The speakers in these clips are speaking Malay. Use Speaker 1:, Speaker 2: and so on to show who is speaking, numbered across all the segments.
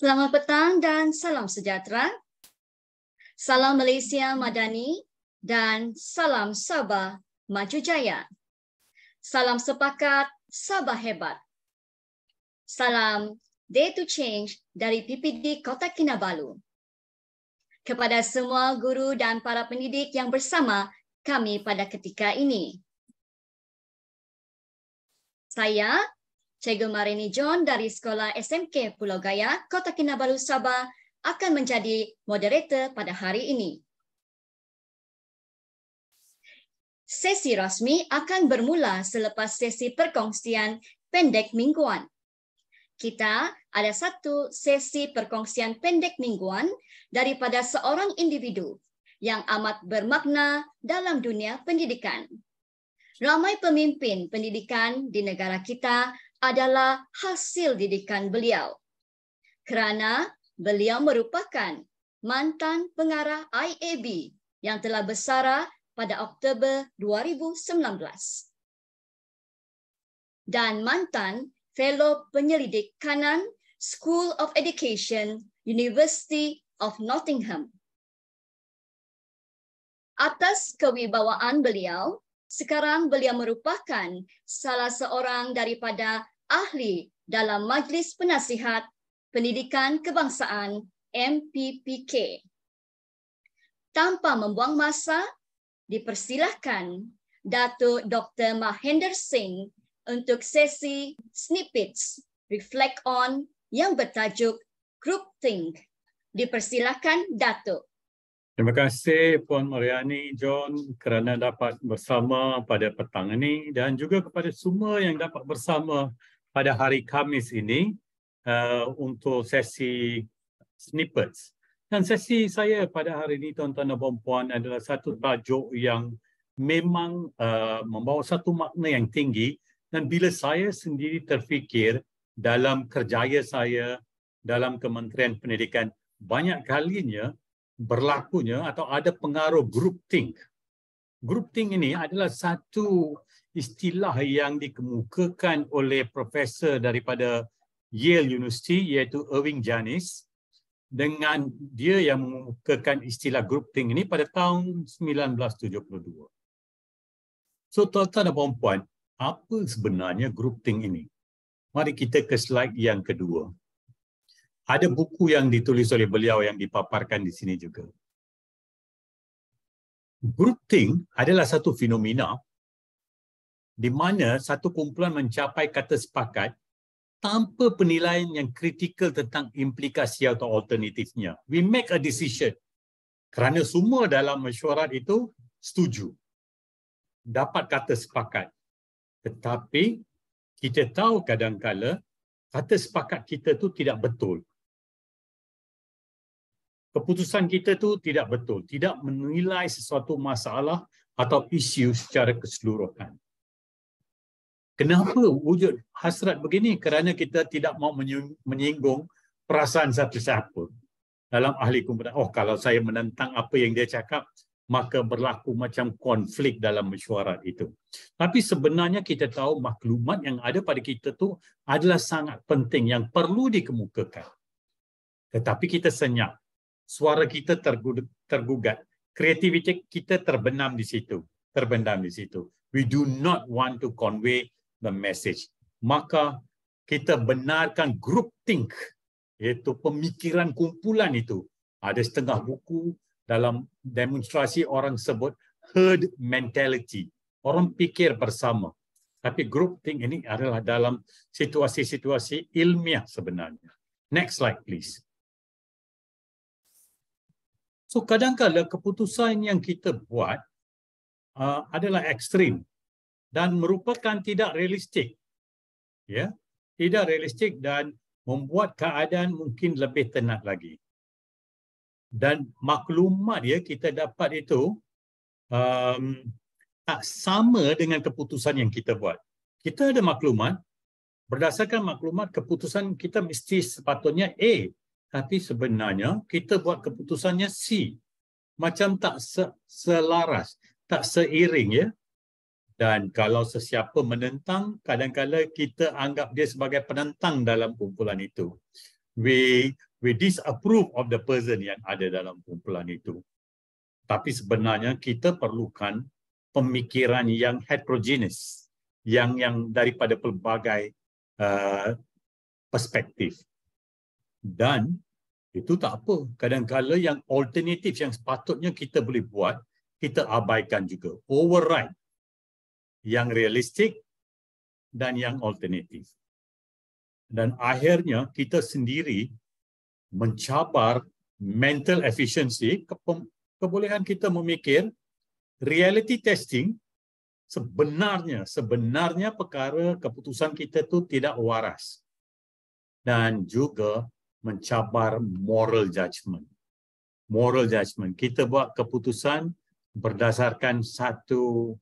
Speaker 1: Selamat petang dan salam sejahtera. Salam Malaysia Madani dan salam Sabah Maju Jaya. Salam sepakat Sabah hebat. Salam Day to Change dari PPD Kota Kinabalu. Kepada semua guru dan para pendidik yang bersama kami pada ketika ini. Saya, Cikgu Marini John dari Sekolah SMK Pulau Gaya, Kota Kinabalu, Sabah, akan menjadi moderator pada hari ini. Sesi rasmi akan bermula selepas sesi perkongsian pendek mingguan. Kita ada satu sesi perkongsian pendek mingguan daripada seorang individu yang amat bermakna dalam dunia pendidikan. Ramai pemimpin pendidikan di negara kita adalah hasil didikan beliau. Kerana beliau merupakan mantan pengarah IAB yang telah bersara pada Oktober 2019 dan mantan Fellow Penyelidik Kanan School of Education, University of Nottingham. Atas kewibawaan beliau, sekarang beliau merupakan salah seorang daripada ahli dalam Majlis Penasihat Pendidikan Kebangsaan MPPK. Tanpa membuang masa, dipersilahkan Datuk Dr. Mahender Singh untuk sesi snippets reflect on yang bertajuk Group Think. Dipersilahkan Datuk.
Speaker 2: Terima kasih Puan Mariani John kerana dapat bersama pada petang ini dan juga kepada semua yang dapat bersama pada hari Khamis ini untuk sesi snippets. Dan sesi saya pada hari ini tuan-tuan dan puan adalah satu tajuk yang memang membawa satu makna yang tinggi. Dan bila saya sendiri terfikir dalam kerjaya saya dalam Kementerian Pendidikan, banyak kalinya berlakunya atau ada pengaruh group think. Group think ini adalah satu istilah yang dikemukakan oleh profesor daripada Yale University iaitu Irving Janis, dengan dia yang mengemukakan istilah group think ini pada tahun 1972. So tuan-tuan dan puan, apa sebenarnya group think ini? Mari kita ke slide yang kedua. Ada buku yang ditulis oleh beliau yang dipaparkan di sini juga. Group think adalah satu fenomena di mana satu kumpulan mencapai kata sepakat tanpa penilaian yang kritikal tentang implikasi atau alternatifnya. We make a decision kerana semua dalam mesyuarat itu setuju. Dapat kata sepakat. Tetapi kita tahu kadang-kala kata sepakat kita tu tidak betul. Keputusan kita tu tidak betul, tidak menilai sesuatu masalah atau isu secara keseluruhan. Kenapa wujud hasrat begini? Kerana kita tidak mau menyinggung perasaan siapa-siapa. Dalam ahli komputer, kalau saya menentang apa yang dia cakap, maka berlaku macam konflik dalam mesyuarat itu. Tapi sebenarnya kita tahu maklumat yang ada pada kita tu adalah sangat penting yang perlu dikemukakan. Tetapi kita senyap. Suara kita tergugat. Kreativiti kita terbenam di situ. We do not want to convey the message. Maka kita benarkan group think, iaitu pemikiran kumpulan itu. Ada setengah buku dalam demonstrasi orang sebut herd mentality. Orang fikir bersama. Tapi group think ini adalah dalam situasi-situasi ilmiah sebenarnya. Next slide please. So kadang-kadang keputusan yang kita buat adalah ekstrim dan merupakan tidak realistik. Ya, tidak realistik dan membuat keadaan mungkin lebih tenat lagi. Dan maklumat kita dapat itu tak sama dengan keputusan yang kita buat. Kita ada maklumat, berdasarkan maklumat keputusan kita mesti sepatutnya A. Tapi sebenarnya kita buat keputusannya C. Macam tak selaras, tak seiring ya. Dan kalau sesiapa menentang, kadang-kadang kita anggap dia sebagai penentang dalam kumpulan itu. We we disapprove of the person yang ada dalam kumpulan itu. Tapi sebenarnya kita perlukan pemikiran yang heterogeneous, yang daripada pelbagai perspektif. Dan itu tak apa. Kadang-kadang yang alternatif yang sepatutnya kita boleh buat, kita abaikan juga. Override yang realistik dan yang alternatif. Dan akhirnya kita sendiri mencabar mental efficiency, kebolehan kita memikir reality testing sebenarnya perkara keputusan kita tu tidak waras. Dan juga mencabar moral judgment. Moral judgment. Kita buat keputusan berdasarkan satu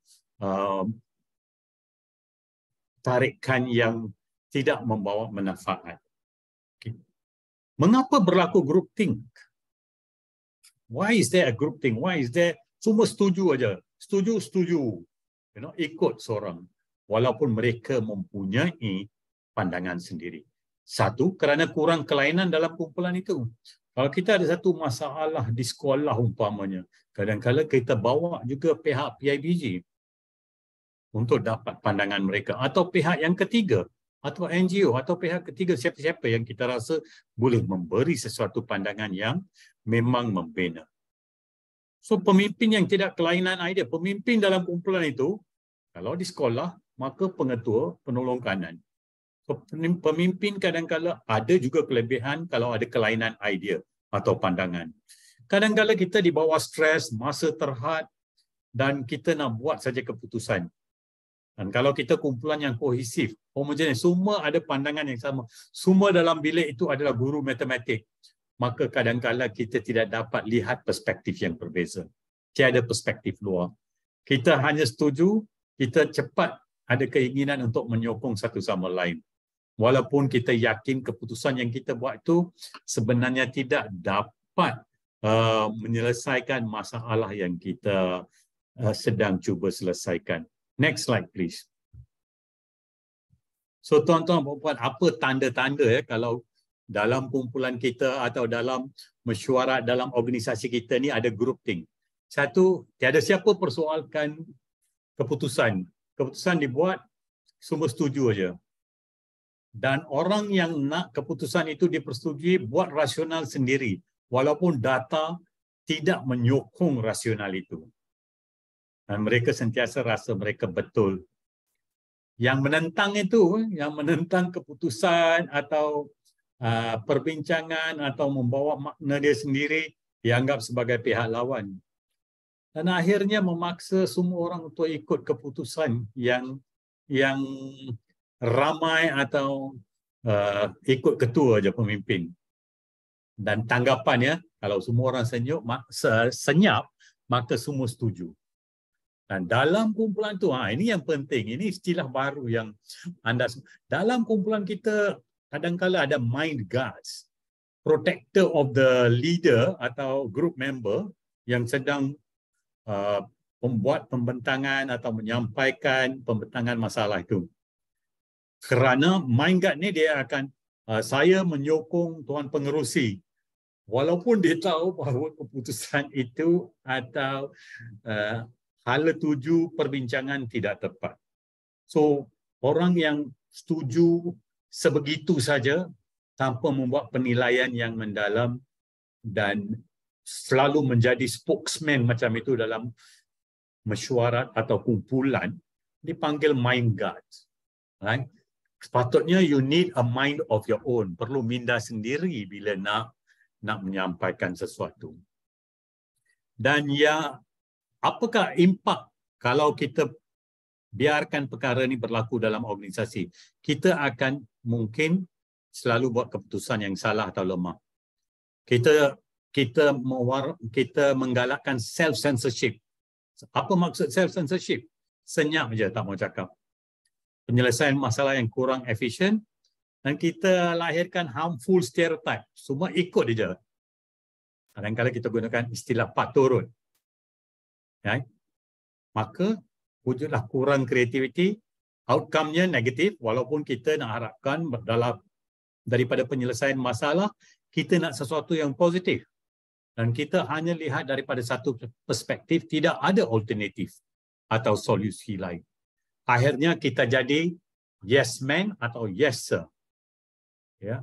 Speaker 2: tarikan yang tidak membawa manfaat. Okay. Mengapa berlaku groupthink? Why is there a groupthink? Why is there semua setuju aja? Setuju. Ikut seorang. Walaupun mereka mempunyai pandangan sendiri. Satu, kerana kurang kelainan dalam kumpulan itu. Kalau kita ada satu masalah di sekolah umpamanya, kadang-kadang kita bawa juga pihak PIBG untuk dapat pandangan mereka. Atau pihak yang ketiga, atau NGO, atau pihak ketiga, siapa-siapa yang kita rasa boleh memberi sesuatu pandangan yang memang membina. So, pemimpin yang tidak kelainan idea, pemimpin dalam kumpulan itu, kalau di sekolah, maka pengetua penolong kanan. Pemimpin kadang-kadang ada juga kelebihan kalau ada kelainan idea atau pandangan. Kadang-kadang kita di bawah stres, masa terhad dan kita nak buat saja keputusan. Dan kalau kita kumpulan yang kohesif, homogenis, semua ada pandangan yang sama, semua dalam bilik itu adalah guru matematik, maka kadang-kadang kita tidak dapat lihat perspektif yang berbeza. Tiada perspektif luar. Kita hanya setuju, kita cepat ada keinginan untuk menyokong satu sama lain. Walaupun kita yakin keputusan yang kita buat itu sebenarnya tidak dapat menyelesaikan masalah yang kita sedang cuba selesaikan. Next slide, please. So, tuan-tuan dan puan, apa tanda-tanda kalau dalam kumpulan kita atau dalam mesyuarat dalam organisasi kita ni ada groupthink? Satu, tiada siapa persoalkan keputusan. Keputusan dibuat, semua setuju aja. Dan orang yang nak keputusan itu dipersetujui buat rasional sendiri walaupun data tidak menyokong rasional itu. Dan mereka sentiasa rasa mereka betul. Yang menentang itu, yang menentang keputusan atau perbincangan atau membawa makna dia sendiri dianggap sebagai pihak lawan. Dan akhirnya memaksa semua orang untuk ikut keputusan yang ramai atau ikut ketua aja pemimpin. Dan tanggapannya, kalau semua orang senyap, maka semua setuju. Dan dalam kumpulan tu, ini yang penting, ini istilah baru yang dalam kumpulan kita kadang-kadang ada mind guards, protector of the leader atau group member yang sedang membuat pembentangan atau menyampaikan pembentangan masalah itu. Kerana mind guard ni dia akan saya menyokong tuan pengerusi walaupun dia tahu bahawa keputusan itu atau hala tuju perbincangan tidak tepat. So orang yang setuju sebegitu saja tanpa membuat penilaian yang mendalam dan selalu menjadi spokesman macam itu dalam mesyuarat atau kumpulan dipanggil mind guards. Right? Sepatutnya you need a mind of your own. Perlu minda sendiri bila nak menyampaikan sesuatu. Dan ya, apakah impak kalau kita biarkan perkara ini berlaku dalam organisasi? Kita akan mungkin selalu buat keputusan yang salah atau lemah. Kita menggalakkan self-censorship. Apa maksud self-censorship? Senyap je, tak mau cakap. Penyelesaian masalah yang kurang efisien dan kita lahirkan harmful stereotype. Semua ikut dia. Kadang-kadang kita gunakan istilah paturut. Right? Maka wujudlah kurang kreativiti, outcome-nya negatif walaupun kita nak harapkan daripada penyelesaian masalah kita nak sesuatu yang positif. Dan kita hanya lihat daripada satu perspektif, tidak ada alternatif atau solusi lain. Akhirnya kita jadi yes man atau yes sir. Ya.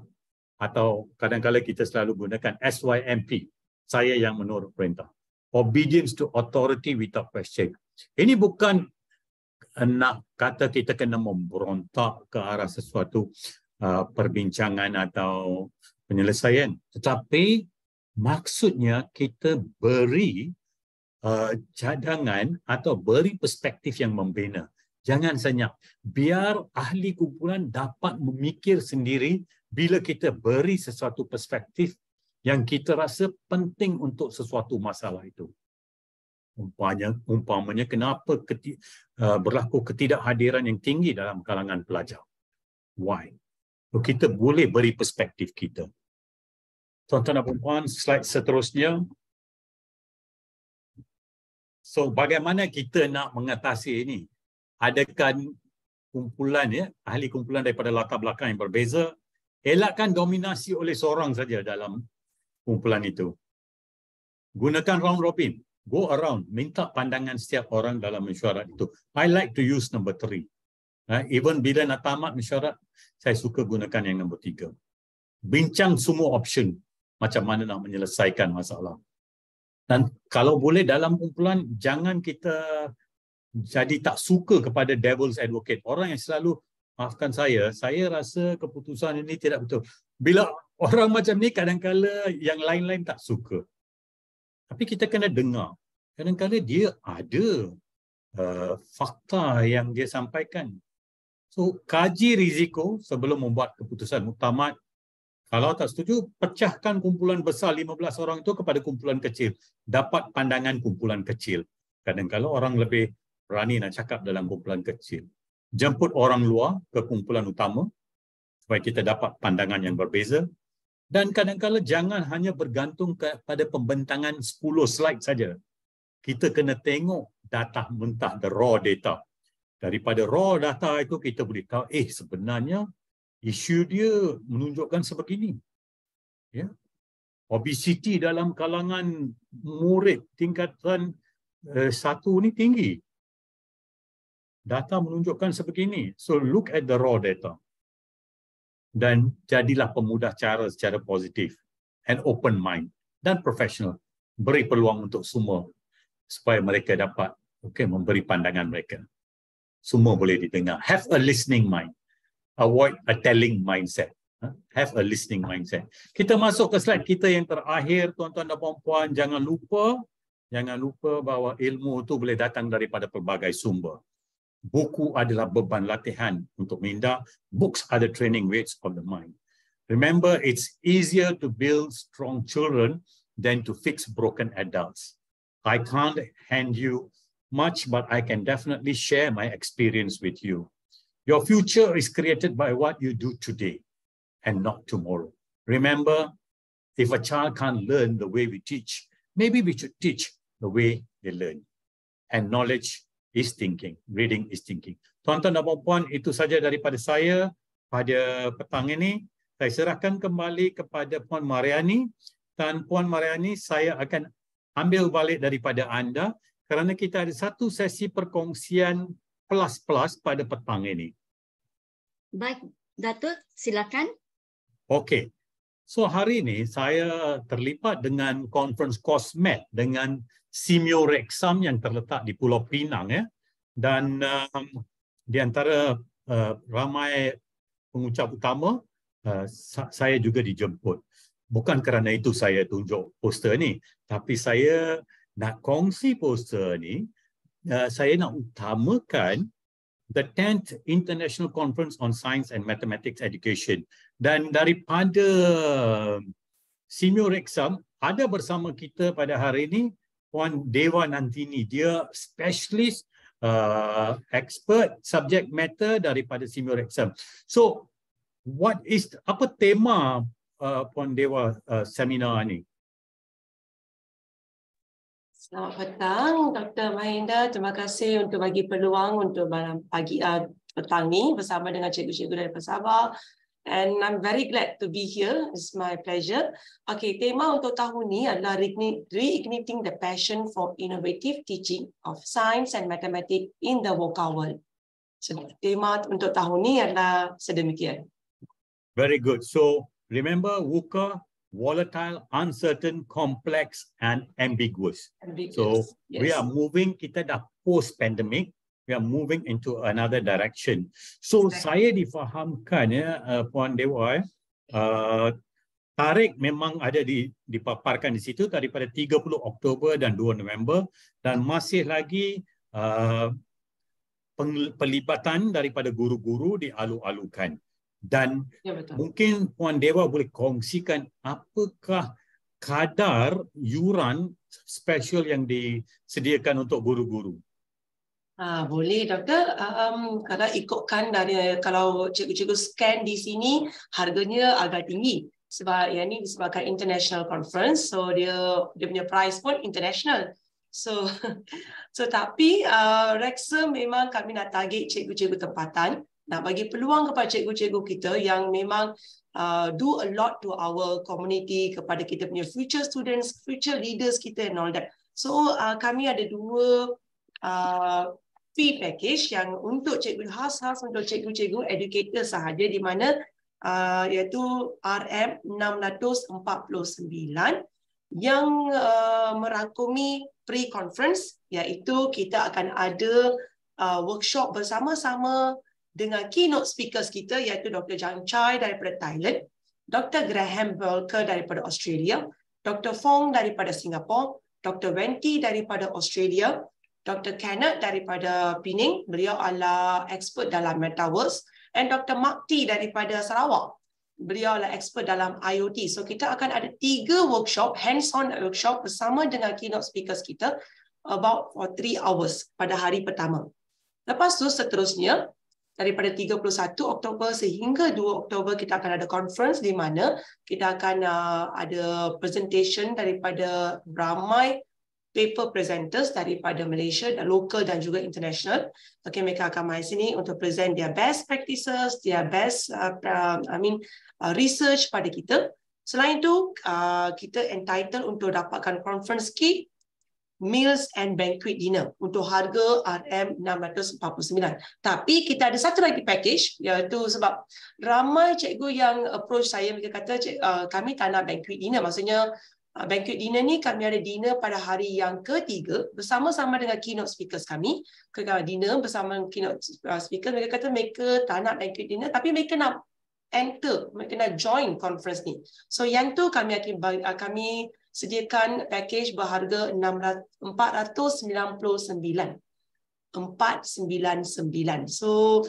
Speaker 2: Atau kadang-kadang kita selalu gunakan SYMP, saya yang menurut perintah. Obedience to authority without question. Ini bukan nak kata kita kena memberontak ke arah sesuatu perbincangan atau penyelesaian. Tetapi maksudnya kita beri cadangan atau beri perspektif yang membina. Jangan senyap. Biar ahli kumpulan dapat memikir sendiri bila kita beri sesuatu perspektif yang kita rasa penting untuk sesuatu masalah itu. Umpamanya kenapa berlaku ketidakhadiran yang tinggi dalam kalangan pelajar. Why? So, kita boleh beri perspektif kita. Tuan-tuan dan puan-puan, slide seterusnya. So, bagaimana kita nak mengatasi ini? Adakan kumpulan, ahli kumpulan daripada latar belakang yang berbeza, elakkan dominasi oleh seorang saja dalam kumpulan itu. Gunakan round robin. Go around, minta pandangan setiap orang dalam mesyuarat itu. I like to use number 3. Even bila nak tamat mesyuarat, saya suka gunakan yang nombor 3. Bincang semua option, macam mana nak menyelesaikan masalah. Dan kalau boleh dalam kumpulan, jangan kita jadi tak suka kepada devil's advocate. Orang yang selalu, maafkan saya rasa keputusan ini tidak betul. Bila orang macam ni, kadang-kadang yang lain-lain tak suka. Tapi kita kena dengar. Kadang-kadang dia ada fakta yang dia sampaikan. So, kaji risiko sebelum membuat keputusan muktamad. Kalau tak setuju, pecahkan kumpulan besar 15 orang itu kepada kumpulan kecil. Dapat pandangan kumpulan kecil. Kadang-kadang orang lebih berani nak cakap dalam kumpulan kecil. Jemput orang luar ke kumpulan utama supaya kita dapat pandangan yang berbeza. Dan kadang-kadang jangan hanya bergantung kepada pembentangan 10 slide saja. Kita kena tengok data mentah, the raw data. Daripada raw data itu kita boleh tahu, sebenarnya isu dia menunjukkan sebegini. Ya. Obesiti dalam kalangan murid tingkatan 1 ni tinggi. Data menunjukkan sebegini. So look at the raw data. Dan jadilah pemudah cara secara positif and open mind dan profesional. Beri peluang untuk semua supaya mereka dapat memberi pandangan mereka. Semua boleh didengar. Have a listening mind. Avoid a telling mindset. Have a listening mindset. Kita masuk ke slide kita yang terakhir, tuan-tuan dan puan-puan. Jangan lupa bahawa ilmu itu boleh datang daripada pelbagai sumber. Buku adalah beban latihan untuk minda. Books are the training weights of the mind. Remember, it's easier to build strong children than to fix broken adults. I can't hand you much, but I can definitely share my experience with you. Your future is created by what you do today and not tomorrow. Remember, if a child can't learn the way we teach, maybe we should teach the way they learn. And knowledge is thinking, reading is thinking. Tuan-tuan dan puan-puan, itu saja daripada saya pada petang ini. Saya serahkan kembali kepada Puan Mariani. Dan Puan Mariani, saya akan ambil balik daripada anda kerana kita ada satu sesi perkongsian plus-plus pada petang ini.
Speaker 1: Baik, Datuk, silakan.
Speaker 2: Okey. So hari ini saya terlibat dengan conference COSMED dengan Simio-Rexam yang terletak di Pulau Pinang, dan di antara ramai pengucap utama, saya juga dijemput. Bukan kerana itu saya tunjuk poster ni, tapi saya nak kongsi poster ni, saya nak utamakan the 10th International Conference on Science and Mathematics Education. Dan daripada Simio-Rexam, ada bersama kita pada hari ini Puan Dewa Nantini. Dia specialist expert subject matter daripada Simio-Rexam. So, apa tema Puan Dewa seminar ni?
Speaker 3: Selamat petang, Dr. Mahinda. Terima kasih untuk bagi peluang untuk malam pagi petang ni bersama dengan cikgu-cikgu dari Sabah And I'm very glad to be here. It's my pleasure. Okay, tema untuk tahun ni adalah reigniting the passion for innovative teaching of science and mathematics in the VUCA world. So, tema untuk tahun ni adalah sedemikian.
Speaker 2: Very good. So remember VUCA, volatile, uncertain, complex, and ambiguous. So
Speaker 3: yes.
Speaker 2: we are moving, kita dah post-pandemic, we are moving into another direction. So saya difahamkan Puan Dewa, tarikh memang ada dipaparkan di situ daripada 30 Oktober dan 2 November dan masih lagi pelibatan daripada guru-guru dialu-alukan. Dan mungkin Puan Dewa boleh kongsikan apakah kadar yuran special yang disediakan untuk guru-guru.
Speaker 3: Boleh doktor, kalau ikutkan dari kalau cikgu-cikgu scan di sini harganya agak tinggi sebab yang ni disebabkan international conference, so dia punya price pun international. So tapi Rexer memang kami nak target cikgu-cikgu tempatan, nak bagi peluang kepada cikgu-cikgu kita yang memang do a lot to our community, kepada kita punya future students, future leaders kita and all that. So kami ada dua fee package yang untuk cikgu, khas untuk cikgu-cikgu educator sahaja, di mana iaitu RM649 yang merangkumi pre-conference, iaitu kita akan ada workshop bersama-sama dengan keynote speakers kita, iaitu Dr. Jang Chai daripada Thailand, Dr. Graham Belker daripada Australia, Dr. Fong daripada Singapura, Dr. Wenti daripada Australia, Dr. Kenneth daripada Pening, beliau adalah expert dalam Metaverse, and Dr. Mark T daripada Sarawak, beliau adalah expert dalam IoT. So kita akan ada 3 workshop, hands-on workshop bersama dengan keynote speakers kita about for 3 hours pada hari pertama. Lepas tu seterusnya, daripada 31 Oktober sehingga 2 Oktober kita akan ada conference di mana kita akan ada presentation daripada ramai paper presenters daripada Malaysia, local dan juga international. Okay, mereka akan main sini untuk present their best practices, their best research pada kita. Selain itu, kita entitled untuk dapatkan conference kit, meals and banquet dinner untuk harga RM649. Tapi kita ada satu lagi package, iaitu sebab ramai cikgu yang approach saya, mereka kata kami tak nak banquet dinner. Maksudnya banquet dinner ni kami ada dinner pada hari yang ketiga bersama-sama dengan keynote speakers kami. Dinner bersama keynote speaker, mereka kata mereka tak nak banquet dinner tapi mereka nak enter, mereka nak join conference ni. So yang tu kami sediakan package berharga $499. So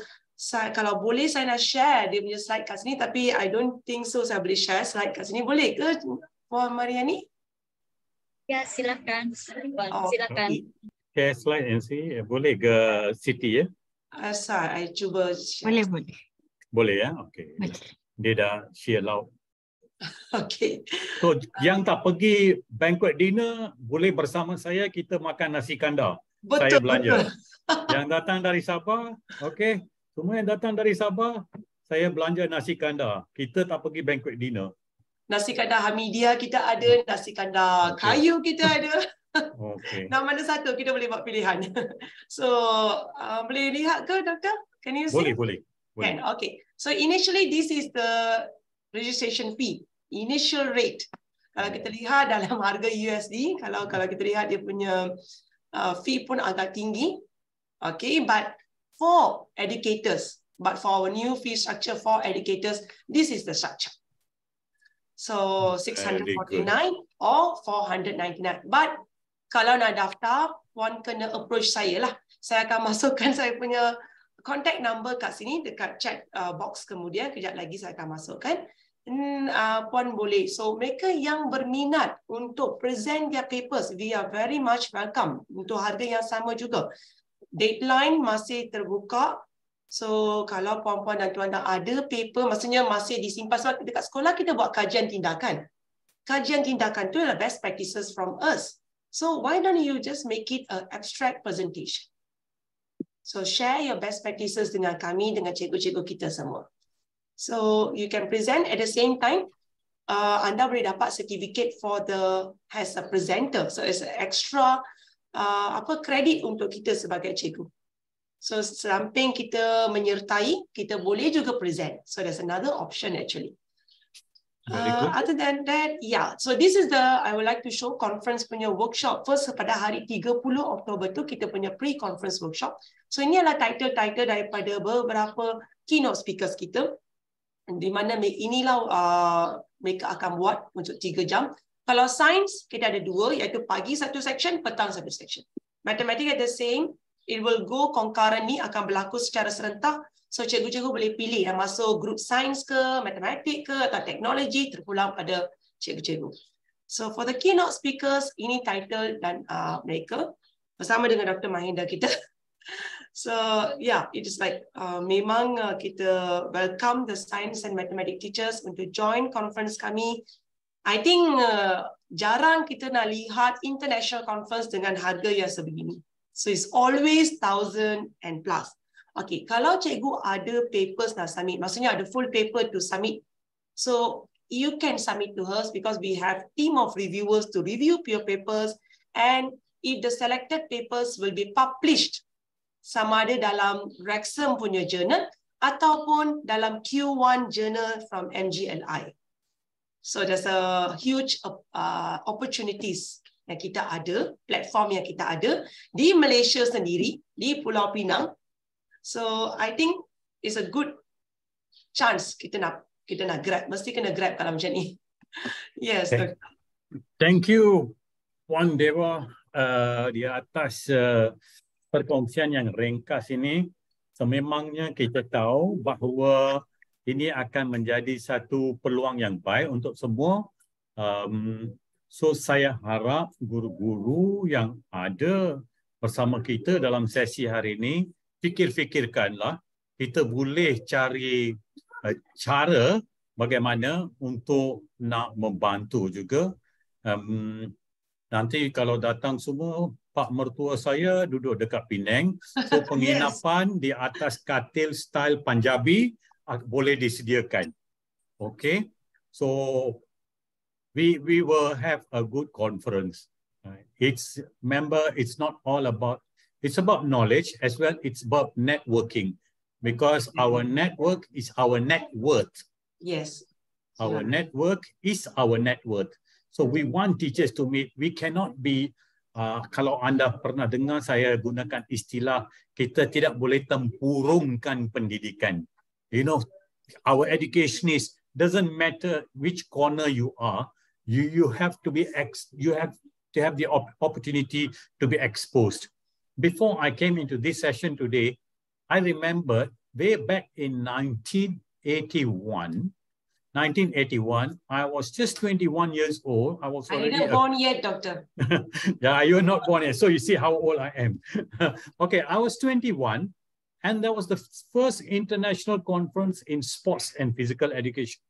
Speaker 3: kalau boleh saya nak share dia punya slide kat sini, tapi I don't think so saya boleh share slide kat sini. Boleh ke Puan Mariani?
Speaker 1: Ya, silakan. Silakan.
Speaker 2: Share slide NC, boleh ke Siti ya?
Speaker 3: I cuba share.
Speaker 4: Boleh.
Speaker 2: Boleh ya? Okey. Dia dah share loud.
Speaker 3: Okay.
Speaker 2: So yang tak pergi banquet dinner boleh bersama saya, kita makan nasi kandar.
Speaker 3: Betul,
Speaker 2: saya belanja.
Speaker 3: Betul.
Speaker 2: Yang datang dari Sabah, okey. Semua yang datang dari Sabah, saya belanja nasi kandar. Kita tak pergi banquet dinner.
Speaker 3: Nasi kandar Hamidia kita ada, nasi kandar kayu kita ada.
Speaker 2: Okay.
Speaker 3: Nak mana satu kita boleh buat pilihan. So boleh lihat ke doktor? Can you see?
Speaker 2: Boleh.
Speaker 3: Can. Okay. So initially this is the registration fee, initial rate. Kalau kita lihat dalam harga USD, kalau kita lihat dia punya fee pun agak tinggi. Okay, but for educators, but for our new fee structure for educators, this is the structure. So 649 or 499. But kalau nak daftar, Puan kena approach saya lah. Saya akan masukkan saya punya contact number kat sini dekat chat box, kemudian kejap lagi saya akan masukkan. Puan boleh. So mereka yang berminat untuk present their papers, we are very much welcome untuk harga yang sama juga. Deadline masih terbuka. So kalau puan-puan dan tuan-tuan ada paper, maksudnya masih disimpan, sebab dekat sekolah kita buat kajian tindakan. Kajian tindakan tu adalah best practices from us. So why don't you just make it an abstract presentation? So share your best practices dengan kami, dengan cikgu-cikgu kita semua. So you can present at the same time. Anda boleh dapat certificate as a presenter. So it's extra kredit untuk kita sebagai cikgu. So samping kita menyertai, kita boleh juga present. So there's another option actually. Other than that, yeah. So this is I would like to show conference punya workshop. First pada hari 30 Oktober tu kita punya pre-conference workshop. So ini adalah title-title daripada beberapa keynote speakers kita. Di mana inilah mereka akan buat untuk 3 jam. Kalau sains, kita ada 2, iaitu pagi satu section, petang satu section. Matematik ada same, it will go concurrently, akan berlaku secara serentak. So cikgu-cikgu boleh pilih yang masuk grup sains ke, matematik ke, atau teknologi, terpulang pada cikgu-cikgu. So for the keynote speakers, ini title dan mereka bersama dengan Dr. Mahinda kita. So yeah, it is like memang kita welcome the science and mathematics teachers untuk join conference kami. I think jarang kita nak lihat international conference dengan harga yang sebegini. So it's always 1,000 and plus. Okay, kalau cikgu ada papers nak submit, maksudnya ada full paper to submit, so you can submit to us because we have team of reviewers to review your papers, and if the selected papers will be published sama ada dalam Rexham punya journal ataupun dalam Q1 journal from MGLI. So there's a huge opportunities yang kita ada, platform yang kita ada di Malaysia sendiri, di Pulau Pinang. So I think it's a good chance kita nak grab, mesti kena grab kalau macam ni. Yes.
Speaker 2: Thank you Puan Dewa di atas perkongsian yang ringkas ini. Sememangnya kita tahu bahawa ini akan menjadi satu peluang yang baik untuk semua. So saya harap guru-guru yang ada bersama kita dalam sesi hari ini, fikir-fikirkanlah, kita boleh cari cara bagaimana untuk nak membantu juga. Nanti kalau datang semua, Pak mertua saya duduk dekat Penang, so penginapan di atas katil style Punjabi boleh disediakan. Okay, so we will have a good conference. It's not all about. It's about knowledge as well. It's about networking, because our network is our net worth.
Speaker 3: Yes.
Speaker 2: Our network is our net worth. So we want teachers to meet. We cannot be, kalau anda pernah dengar saya gunakan istilah, kita tidak boleh tempurungkan pendidikan. You know, our educationist, doesn't matter which corner you are, you have to have the opportunity to be exposed. Before I came into this session today, I remember way back in 1981, I was just 21 years old. I was already
Speaker 3: not born yet, Doctor.
Speaker 2: Yeah, you're not born yet. So you see how old I am. Okay, I was 21, and that was the first international conference in sports and physical education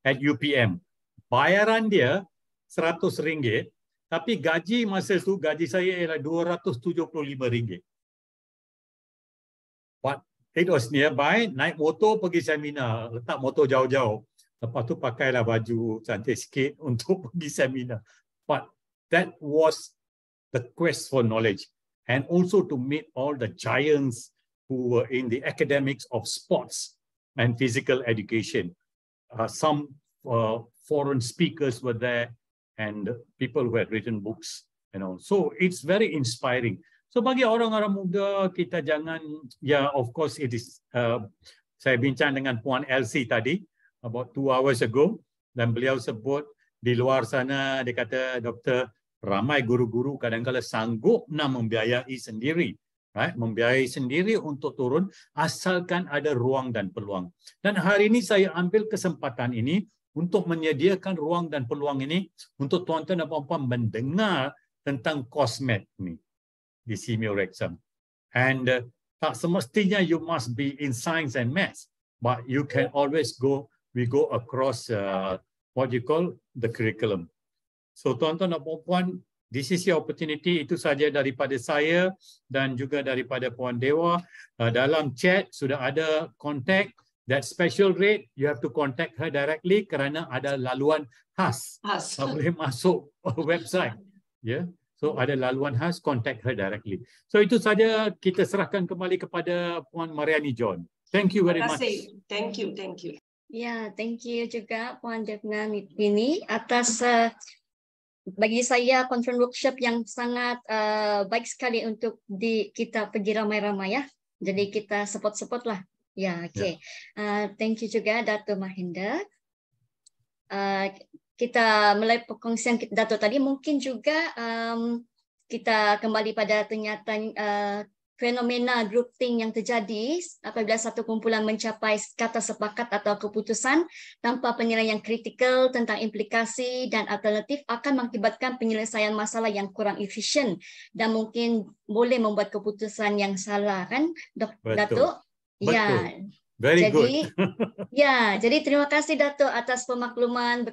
Speaker 2: at UPM. Bayaran dia RM100, tapi gaji masa itu, gaji saya ialah RM275. But it was nearby, naik motor pergi seminar, letak motor jauh-jauh. Lepas tu pakailah baju cantik sikit untuk pergi seminar. But that was the quest for knowledge, and also to meet all the giants who were in the academics of sports and physical education. Some foreign speakers were there, and people who had written books, you know. So it's very inspiring. So bagi orang-orang muda, kita jangan, of course it is, saya bincang dengan Puan Elsie tadi, about 2 hours ago, dan beliau sebut di luar sana, dia kata, Doktor, ramai guru-guru kadang-kadang sanggup nak membiayai sendiri, right? Membiayai sendiri untuk turun, asalkan ada ruang dan peluang. Dan hari ini saya ambil kesempatan ini untuk menyediakan ruang dan peluang ini untuk tuan-tuan dan puan-puan mendengar tentang COSMED ni di Simeo Rexham. And tak semestinya you must be in science and maths, but you can always we go across what you call the curriculum. So tuan-tuan dan puan-puan, this is your opportunity. Itu saja daripada saya dan juga daripada Puan Dewa. Dalam chat sudah ada contact. That special rate, you have to contact her directly kerana ada laluan khas. Tak boleh masuk website. Yeah. So ada laluan khas, contact her directly. So itu saja, kita serahkan kembali kepada Puan Mariani John. Thank you very much.
Speaker 3: Thank you, thank you.
Speaker 1: Ya, thank you juga Puan Devna Mitwini atas bagi saya conference workshop yang sangat baik sekali untuk kita pergi ramai-ramai ya. Jadi kita support lah. Ya, okay. Thank you juga Dato' Mahendra. Kita melalui perkongsian Dato' tadi mungkin juga kita kembali pada kenyataan fenomena grouping yang terjadi apabila satu kumpulan mencapai kata sepakat atau keputusan tanpa penilaian kritikal tentang implikasi dan alternatif akan mengakibatkan penyelesaian masalah yang kurang efisien dan mungkin boleh membuat keputusan yang salah kan Dato'? Ya.
Speaker 2: Very good.
Speaker 1: Ya, jadi terima kasih Dato' atas pemakluman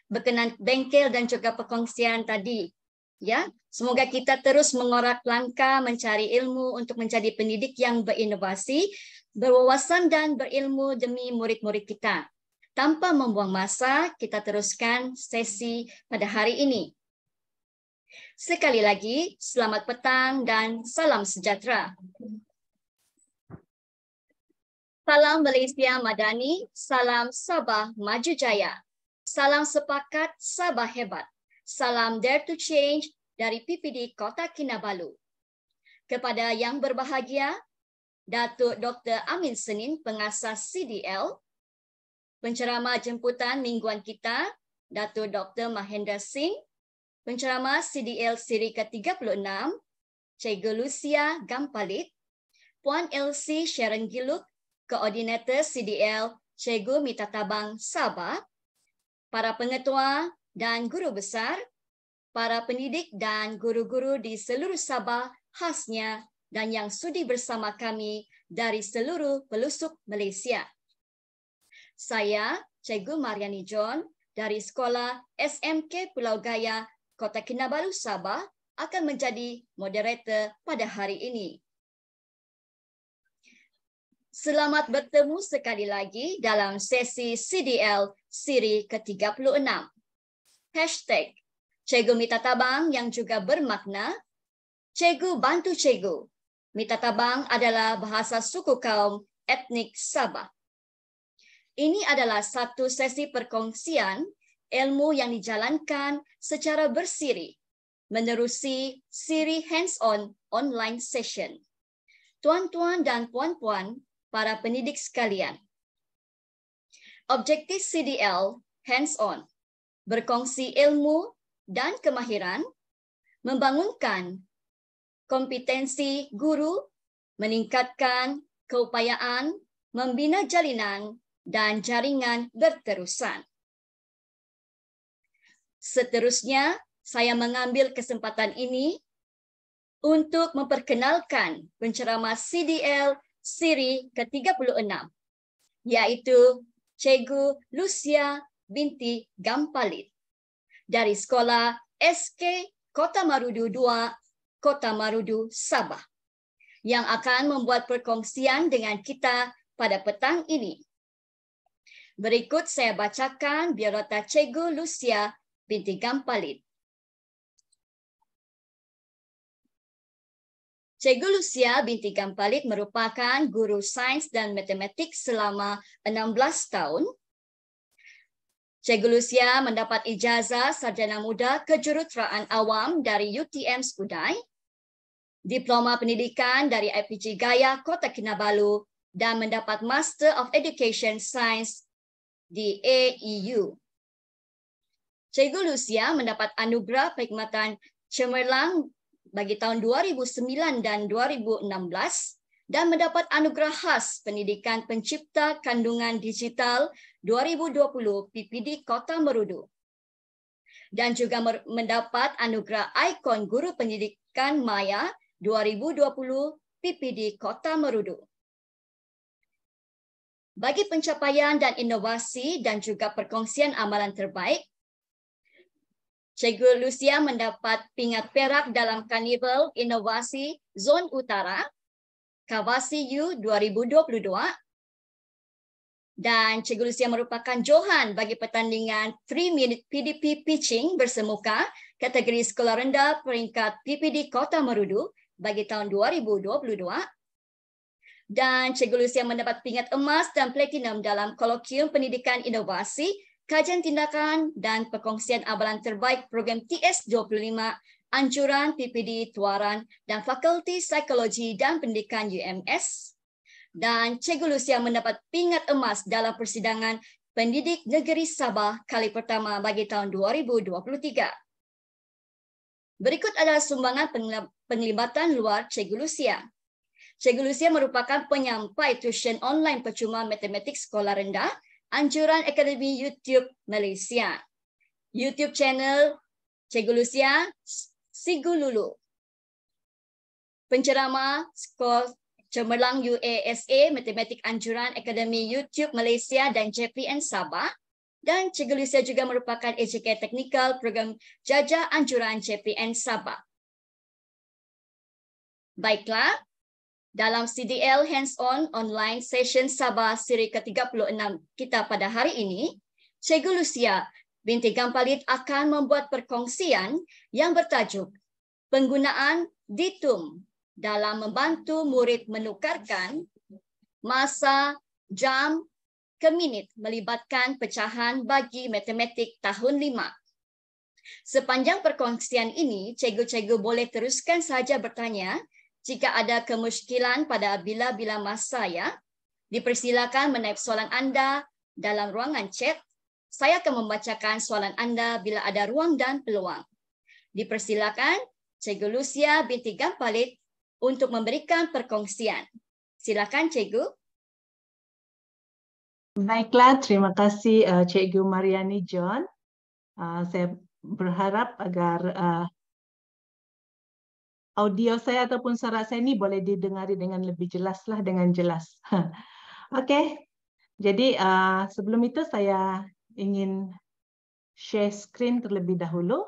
Speaker 1: berkenaan bengkel dan juga perkongsian tadi. Ya, semoga kita terus mengorak langkah mencari ilmu untuk menjadi pendidik yang berinovasi, berwawasan dan berilmu demi murid-murid kita. Tanpa membuang masa, kita teruskan sesi pada hari ini. Sekali lagi, selamat petang dan salam sejahtera. Salam Malaysia Madani, salam Sabah Maju Jaya. Salam sepakat Sabah hebat. Salam Dare to Change dari PPD Kota Kinabalu. Kepada yang berbahagia, Datuk Dr. Amin Senin, pengasas CDL, penceramah jemputan mingguan kita, Datuk Dr. Mahendra Singh, penceramah CDL siri ke-36, Cikgu Lucia Gampalit, Puan Elsie Sharon Giluk, Koordinator CDL Cikgu Mita Tabang Sabah, para pengetua dan guru besar, para pendidik dan guru-guru di seluruh Sabah khasnya dan yang sudi bersama kami dari seluruh pelosok Malaysia. Saya, Cikgu Mariani John dari Sekolah SMK Pulau Gaya, Kota Kinabalu, Sabah, akan menjadi moderator pada hari ini. Selamat bertemu sekali lagi dalam sesi CDL siri ke-36. Hashtag Cikgu Mita Tabang yang juga bermakna Cikgu Bantu Cikgu. Mita Tabang adalah bahasa suku kaum etnik Sabah. Ini adalah satu sesi perkongsian ilmu yang dijalankan secara bersiri menerusi siri hands-on online session. Tuan-tuan dan puan-puan, para pendidik sekalian. Objektif CDL hands-on, berkongsi ilmu dan kemahiran, membangunkan kompetensi guru, meningkatkan keupayaan, membina jalinan dan jaringan berterusan. Seterusnya, saya mengambil kesempatan ini untuk memperkenalkan penceramah CDL siri ke-36, yaitu Cikgu Lucia binti Gampalit dari Sekolah SK Kota Marudu 2, Kota Marudu, Sabah, yang akan membuat perkongsian dengan kita pada petang ini. Berikut saya bacakan biodata Cikgu Lucia binti Gampalit. Cikgu Lucia binti Gampalit merupakan guru sains dan matematik selama 16 tahun. Cikgu Lucia mendapat ijazah sarjana muda kejuruteraan awam dari UTM Skudai, diploma pendidikan dari IPG Gaya Kota Kinabalu, dan mendapat Master of Education Science di AEU. Cikgu Lucia mendapat anugerah perkhidmatan cemerlang bagi tahun 2009 dan 2016 dan mendapat anugerah khas pendidikan pencipta kandungan digital 2020 PPD Kota Marudu dan juga mendapat anugerah ikon guru pendidikan maya 2020 PPD Kota Marudu. Bagi pencapaian dan inovasi dan juga perkongsian amalan terbaik, Cikgu Lucia mendapat pingat perak dalam Karnival Inovasi Zon Utara, Kawasi U 2022, Dan Cikgu Lucia merupakan johan bagi pertandingan 3-minute PDP pitching bersemuka kategori sekolah rendah peringkat PPD Kota Marudu bagi tahun 2022. Dan Cikgu Lucia mendapat pingat emas dan platinum dalam kolokium pendidikan inovasi, kajian tindakan dan perkongsian amalan terbaik program TS25 anjuran PPD Tuaran dan Fakulti Psikologi dan Pendidikan UMS. Dan Cikgu Lucia mendapat pingat emas dalam persidangan pendidik negeri Sabah kali pertama bagi tahun 2023. Berikut adalah sumbangan penglibatan luar Cikgu Lucia. Cikgu Lucia merupakan penyampai tuition online percuma matematik sekolah rendah anjuran Akademi YouTube Malaysia. YouTube channel Cikgu Lucia Sigululu. Penceramah skor Cemerlang UASA Matematik Anjuran Akademi YouTube Malaysia dan JPN Sabah. Dan Cikgu Lucia juga merupakan AJK Teknikal Program Jajah Anjuran JPN Sabah. Baiklah, dalam CDL Hands-on Online Session Sabah siri ke-36 kita pada hari ini, Cikgu Lucia binti Gampalit akan membuat perkongsian yang bertajuk Penggunaan Ditum dalam membantu murid menukarkan masa, jam ke minit melibatkan pecahan bagi matematik tahun 5. Sepanjang perkongsian ini, cikgu-cikgu boleh teruskan saja bertanya jika ada kemusykilan pada bila-bila masa ya. Dipersilakan menaip soalan anda dalam ruangan chat. Saya akan membacakan soalan anda bila ada ruang dan peluang. Dipersilakan Cikgu Lucia binti Gampalit untuk memberikan perkongsian. Silakan Cikgu.
Speaker 4: Baiklah, terima kasih Cikgu Mariani John. Saya berharap agar audio saya ataupun suara saya ini boleh didengari dengan lebih jelas lah, dengan jelas. Okey, jadi sebelum itu saya ingin share screen terlebih dahulu.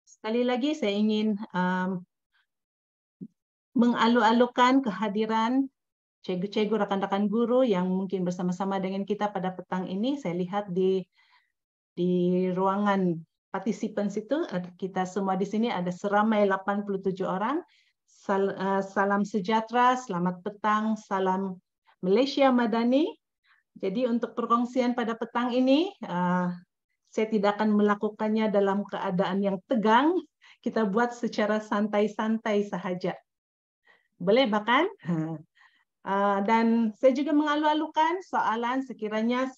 Speaker 4: Sekali lagi saya ingin mengalu-alukan kehadiran cikgu-cikgu, rakan-rakan guru yang mungkin bersama-sama dengan kita pada petang ini. Saya lihat di ruangan participants itu, kita semua di sini ada seramai 87 orang. Salam sejahtera, selamat petang, salam Malaysia Madani. Jadi untuk perkongsian pada petang ini, saya tidak akan melakukannya dalam keadaan yang tegang. Kita buat secara santai-santai sahaja. Boleh bahkan? Dan saya juga mengalu-alukan soalan sekiranya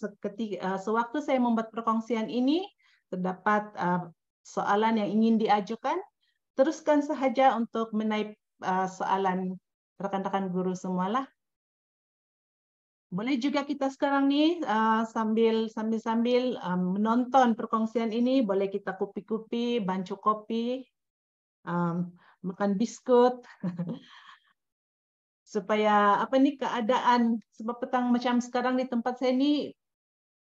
Speaker 4: sewaktu saya membuat perkongsian ini, terdapat soalan yang ingin diajukan, teruskan sahaja untuk menaip soalan rakan-rakan guru semualah. Boleh juga kita sekarang ni sambil menonton perkongsian ini, boleh kita kupi-kupi, bancu kopi, makan biskut, supaya keadaan, sebab petang macam sekarang di tempat saya ni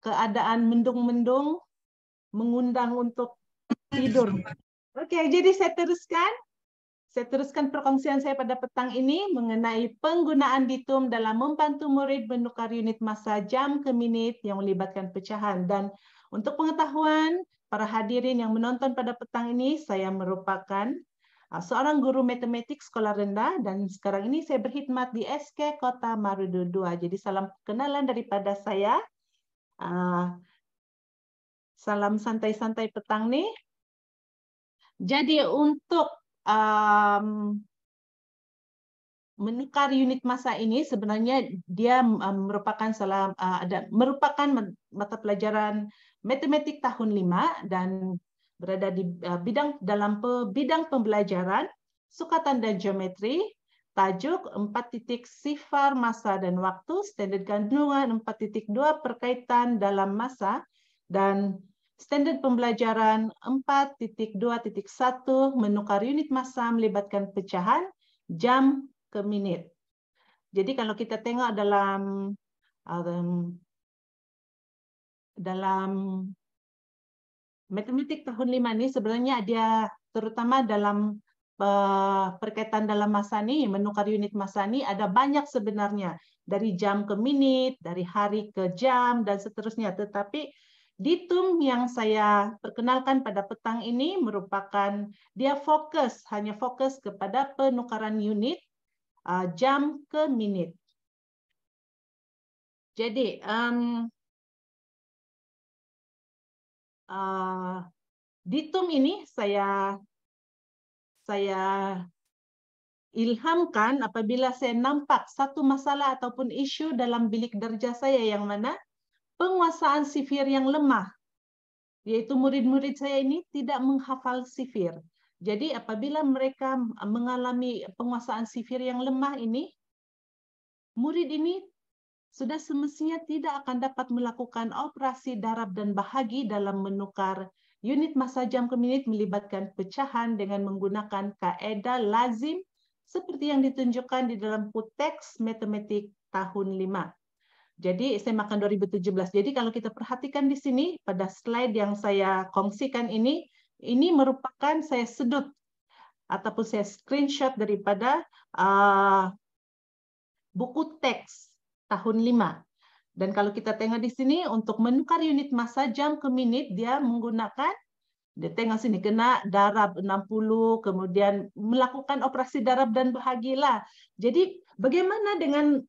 Speaker 4: keadaan mendung-mendung, mengundang untuk tidur. Okey, jadi saya teruskan perkongsian saya pada petang ini mengenai penggunaan ditum dalam membantu murid menukar unit masa jam ke minit yang melibatkan pecahan. Dan untuk pengetahuan para hadirin yang menonton pada petang ini, saya merupakan seorang guru matematik sekolah rendah dan sekarang ini saya berkhidmat di SK Kota Marudu 2. Jadi salam kenalan daripada saya. Salam santai-santai petang ni. Jadi untuk menukar unit masa ini sebenarnya dia merupakan mata pelajaran matematik tahun 5 dan berada di dalam bidang pembelajaran sukatan dan geometri, tajuk 4.0 masa dan waktu, standard kandungan 4.2 perkaitan dalam masa, dan standard pembelajaran 4.2.1 menukar unit masa melibatkan pecahan jam ke minit. Jadi kalau kita tengok dalam matematik tahun 5 ni sebenarnya dia terutama dalam perkaitan dalam masa ini, menukar unit masa ini ada banyak sebenarnya. Dari jam ke menit, dari hari ke jam, dan seterusnya. Tetapi ditum yang saya perkenalkan pada petang ini merupakan, dia hanya fokus kepada penukaran unit jam ke menit. Jadi, ditum ini saya ilhamkan apabila saya nampak satu masalah ataupun isu dalam bilik darjah saya yang mana penguasaan sifir yang lemah, yaitu murid-murid saya ini tidak menghafal sifir. Jadi apabila mereka mengalami penguasaan sifir yang lemah ini, murid ini sudah semestinya tidak akan dapat melakukan operasi darab dan bahagi dalam menukar unit massa jam ke menit melibatkan pecahan dengan menggunakan kaedah lazim seperti yang ditunjukkan di dalam teks matematik tahun 5. Jadi saya makan 2017. Jadi kalau kita perhatikan di sini pada slide yang saya kongsikan ini merupakan saya sedut ataupun saya screenshot daripada buku teks tahun 5. Dan kalau kita tengok di sini untuk menukar unit massa jam ke menit dia menggunakan, dia tengok sini kena darab 60, kemudian melakukan operasi darab dan bahagilah. Jadi bagaimana dengan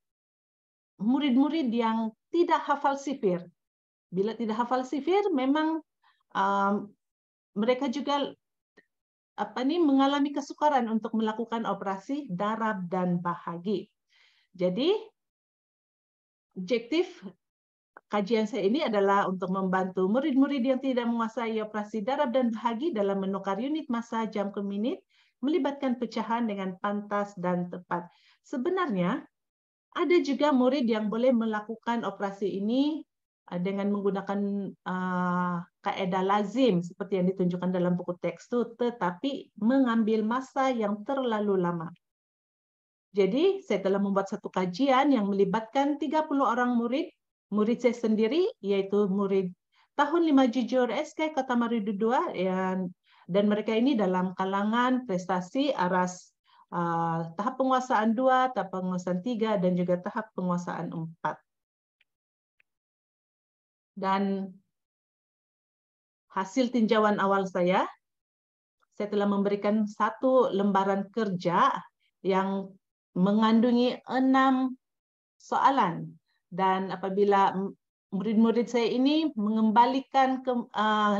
Speaker 4: murid-murid yang tidak hafal sifir? Bila tidak hafal sifir memang mereka juga mengalami kesukaran untuk melakukan operasi darab dan bahagi. Jadi objektif kajian saya ini adalah untuk membantu murid-murid yang tidak menguasai operasi darab dan bahagi dalam menukar unit massa jam ke menit, melibatkan pecahan dengan pantas dan tepat. Sebenarnya, ada juga murid yang boleh melakukan operasi ini dengan menggunakan kaedah lazim, seperti yang ditunjukkan dalam buku teks itu, tetapi mengambil masa yang terlalu lama. Jadi, saya telah membuat satu kajian yang melibatkan 30 orang murid saya sendiri, yaitu murid tahun 5 jujur SK Kota Marudu 2, dan mereka ini dalam kalangan prestasi aras tahap penguasaan 2, tahap penguasaan 3, dan juga tahap penguasaan 4. Dan hasil tinjauan awal saya telah memberikan satu lembaran kerja yang mengandungi 6 soalan. Dan apabila murid-murid saya ini mengembalikan ke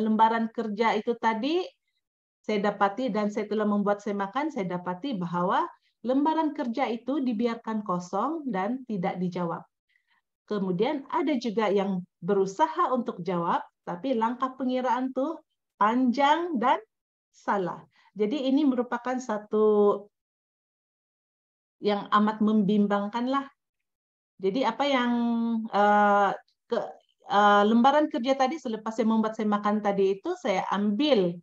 Speaker 4: lembaran kerja itu tadi, saya dapati dan saya telah membuat semakan, saya dapati bahwa lembaran kerja itu dibiarkan kosong dan tidak dijawab. Kemudian ada juga yang berusaha untuk jawab, tapi langkah pengiraan tuh panjang dan salah. Jadi ini merupakan satu yang amat membimbangkan lah. Jadi apa yang lembaran kerja tadi selepas saya membuat semakan tadi itu saya ambil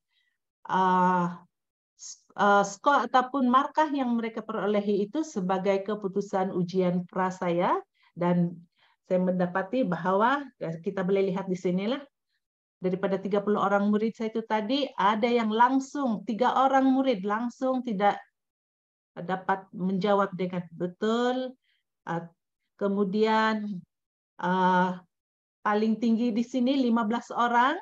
Speaker 4: skor ataupun markah yang mereka perolehi itu sebagai keputusan ujian pra saya, dan saya mendapati bahwa kita boleh lihat di sinilah daripada 30 orang murid saya itu tadi ada yang langsung 3 orang murid langsung tidak dapat menjawab dengan betul. Kemudian paling tinggi di sini 15 orang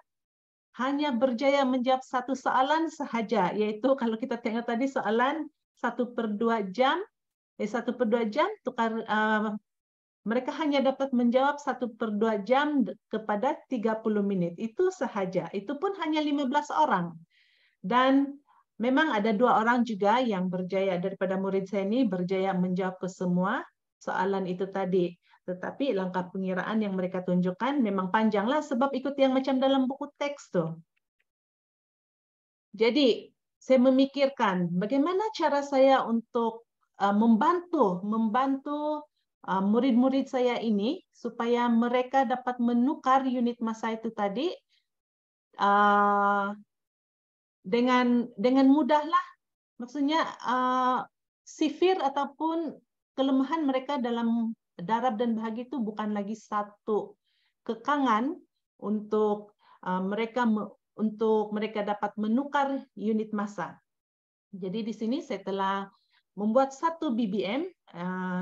Speaker 4: hanya berjaya menjawab satu soalan sahaja, yaitu kalau kita tengok tadi soalan 1/2 jam, 1/2 jam tukar mereka hanya dapat menjawab 1/2 jam kepada 30 menit. Itu sahaja. Itu pun hanya 15 orang. Dan memang ada 2 orang juga yang berjaya daripada murid saya ini berjaya menjawab ke semua soalan itu tadi. Tetapi langkah pengiraan yang mereka tunjukkan memang panjanglah sebab ikut yang macam dalam buku teks tuh. Jadi saya memikirkan bagaimana cara saya untuk membantu murid-murid saya ini supaya mereka dapat menukar unit massa itu tadi dengan mudah lah. Maksudnya sifir ataupun kelemahan mereka dalam darab dan bahagi itu bukan lagi satu kekangan untuk mereka dapat menukar unit massa. Jadi di sini saya telah membuat satu BBM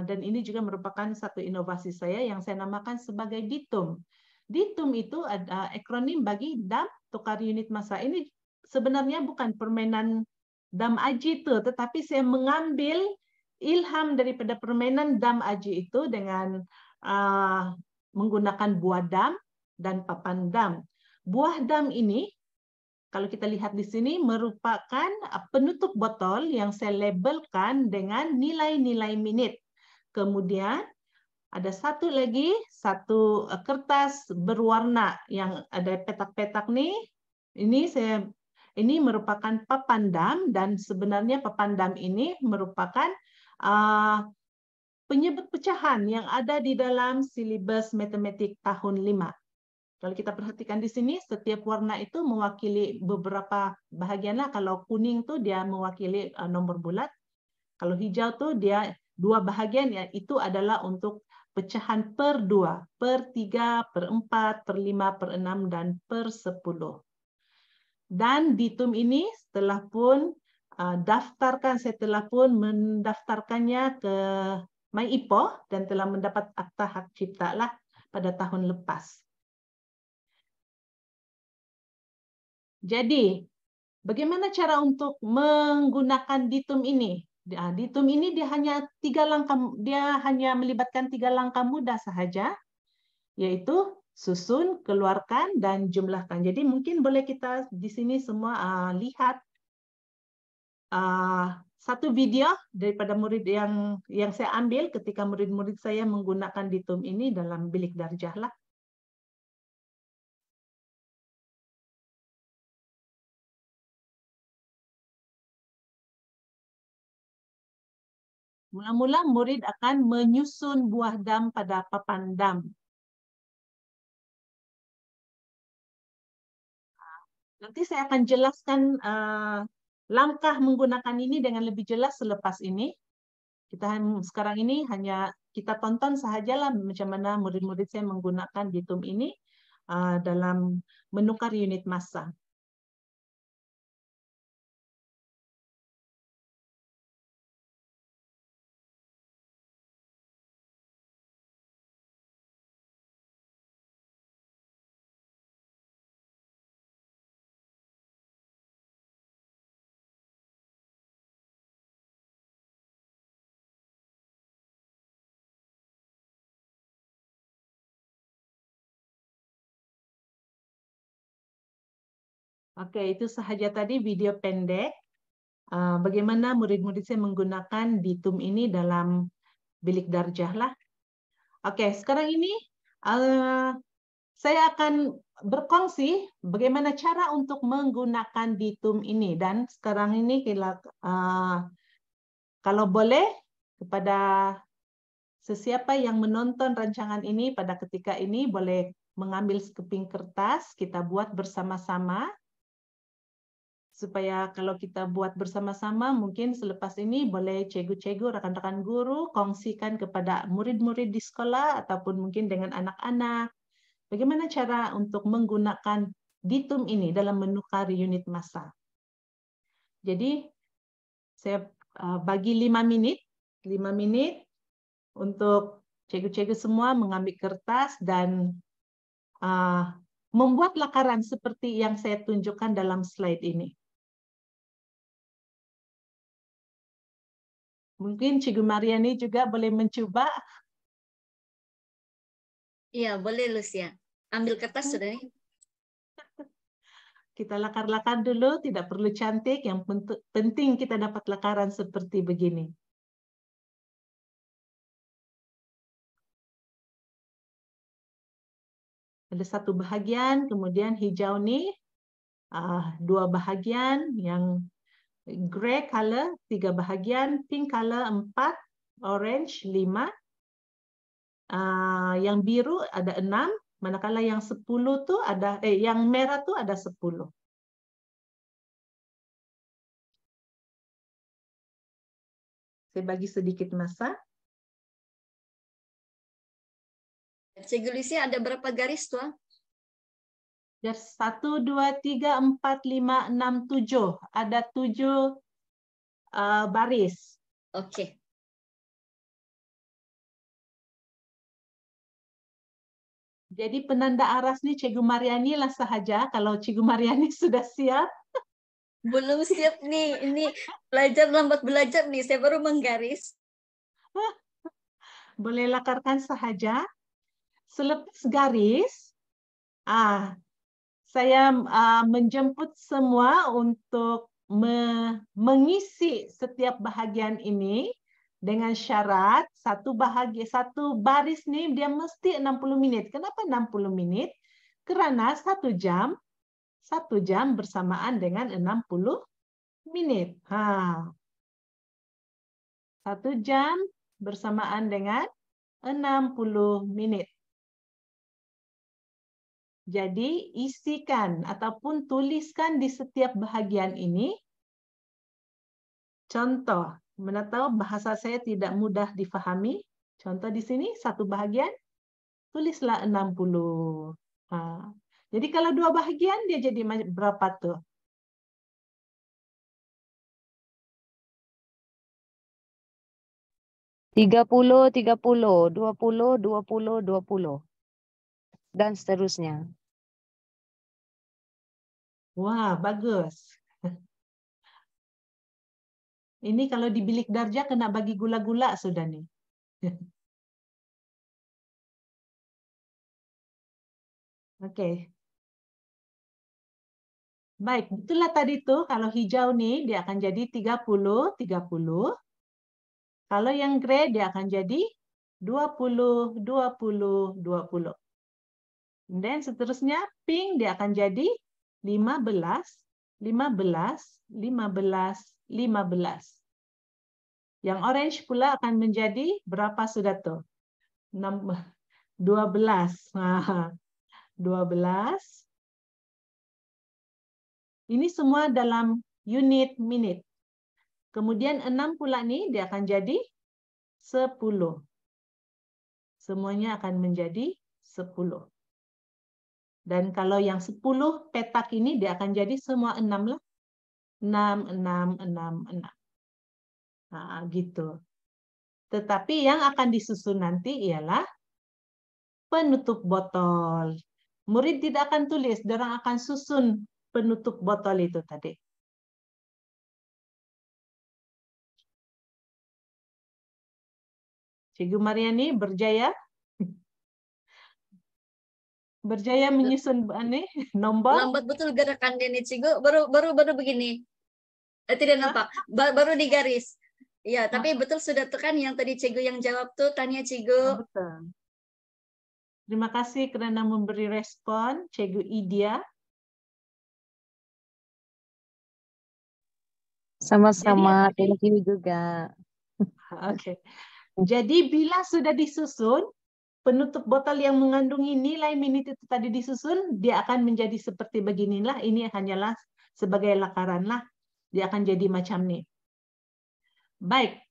Speaker 4: dan ini juga merupakan satu inovasi saya yang saya namakan sebagai DITUM. DITUM itu ada akronim bagi Dam Tukar Unit Massa. Ini sebenarnya bukan permainan dam aji itu, tetapi saya mengambil ilham daripada permainan dam aji itu dengan menggunakan buah dam dan papan dam. Buah dam ini, kalau kita lihat di sini, merupakan penutup botol yang saya labelkan dengan nilai-nilai minit. Kemudian ada satu lagi, satu kertas berwarna yang ada petak-petak nih. Ini merupakan papan dam dan sebenarnya papan dam ini merupakan penyebut pecahan yang ada di dalam silibus matematik tahun 5. Kalau kita perhatikan di sini, setiap warna itu mewakili beberapa bahagian lah. Kalau kuning tuh dia mewakili nomor bulat. Kalau hijau tuh dia 2 bahagian, ya itu adalah untuk pecahan per 2, per 3, per 4, per 5, per 6, dan per 10. Dan DITUM ini setelah pun saya telah pun mendaftarkannya ke MyIPO dan telah mendapat akta hak cipta lah pada tahun lepas. Jadi, bagaimana cara untuk menggunakan DITUM ini? DITUM ini dia hanya melibatkan 3 langkah mudah sahaja, yaitu susun, keluarkan, dan jumlahkan. Jadi mungkin boleh kita di sini semua lihat satu video daripada murid yang saya ambil ketika murid-murid saya menggunakan DITUM ini dalam bilik darjah lah. Mula-mula murid akan menyusun buah dam pada papan dam. Nanti saya akan jelaskan langkah menggunakan ini dengan lebih jelas selepas ini. Sekarang ini hanya kita tonton sahajalah macam mana murid-murid saya menggunakan DITUM ini dalam menukar unit massa. Oke, itu sahaja tadi video pendek. Bagaimana murid-murid saya menggunakan DITUM ini dalam bilik darjah lah. Oke, sekarang ini saya akan berkongsi bagaimana cara untuk menggunakan DITUM ini. Dan sekarang ini kalau boleh kepada sesiapa yang menonton rancangan ini pada ketika ini boleh mengambil sekeping kertas, kita buat bersama-sama. Supaya kalau kita buat bersama-sama, mungkin selepas ini boleh cikgu-cikgu, rakan-rakan guru, kongsikan kepada murid-murid di sekolah, ataupun mungkin dengan anak-anak. Bagaimana cara untuk menggunakan DITUM ini dalam menukar unit massa. Jadi, saya bagi 5 menit untuk cikgu-cikgu semua mengambil kertas dan membuat lakaran seperti yang saya tunjukkan dalam slide ini. Mungkin Cikgu Mariani juga boleh mencoba.
Speaker 1: Iya, boleh Lucia. Ambil kertas sudah nih.
Speaker 4: Kita lakar-lakar dulu, tidak perlu cantik, yang penting kita dapat lakaran seperti begini. Ada satu bahagian, kemudian hijau nih, 2 bahagian, yang grey color 3 bahagian, pink color 4, orange 5, yang biru ada 6, manakala yang 10 tuh ada yang merah tuh ada 10. Saya bagi sedikit massa.
Speaker 1: Cikgu Lucia ada berapa garis tuh?
Speaker 4: 1, 2, 3, 4, 5, 6, 7. Ada 7 baris.
Speaker 1: Okey.
Speaker 4: Jadi penanda aras nih Cikgu Mariani lah sahaja. Kalau Cikgu Mariani sudah siap.
Speaker 1: Belum siap nih. Ini lambat belajar nih. Saya baru menggaris.
Speaker 4: Boleh lakarkan sahaja. Selepas garis, saya menjemput semua untuk mengisi setiap bahagian ini dengan syarat satu baris nih dia mesti 60 menit. Kenapa 60 menit? Kerana 1 jam bersamaan dengan 60 menit. 1 jam bersamaan dengan 60 menit. Jadi isikan ataupun tuliskan di setiap bahagian ini. Contoh, mana tahu bahasa saya tidak mudah difahami. Contoh di sini satu bahagian, tulislah 60. Jadi kalau 2 bahagian dia jadi berapa tuh?
Speaker 5: Tiga puluh, 20, 20, dan seterusnya.
Speaker 4: Wah, bagus. Ini kalau di bilik darjah kena bagi gula-gula sudah nih. Oke. Baik, itulah tadi tuh kalau hijau nih dia akan jadi 30, 30. Kalau yang grey dia akan jadi 20, 20, 20. Dan seterusnya pink dia akan jadi 15, 15, 15, 15. Yang orange pula akan menjadi berapa sudah tuh? 12. 12. Ini semua dalam unit minute. Kemudian 6 pula nih dia akan jadi 10. Semuanya akan menjadi 10. Dan kalau yang 10 petak ini dia akan jadi semua 6 lah. 6, 6, 6, 6. Gitu. Tetapi yang akan disusun nanti ialah penutup botol. Murid tidak akan tulis, dorang akan susun penutup botol itu tadi. Cikgu Mariani berjaya menyusun nombor.
Speaker 1: Lambat betul gerakan dia nih, Cikgu. Baru begini. Tidak nampak. Baru digaris. Ya, tapi betul sudah tekan yang tadi Cikgu yang jawab tuh, tanya Cikgu.
Speaker 4: Betul. Terima kasih kerana memberi respon, Cikgu Idia.
Speaker 5: Sama-sama, thank you juga.
Speaker 4: Oke. Jadi bila sudah disusun, penutup botol yang mengandungi nilai minit itu tadi disusun, dia akan menjadi seperti beginilah. Ini hanyalah sebagai lakaran lah. Dia akan jadi macam ini. Baik.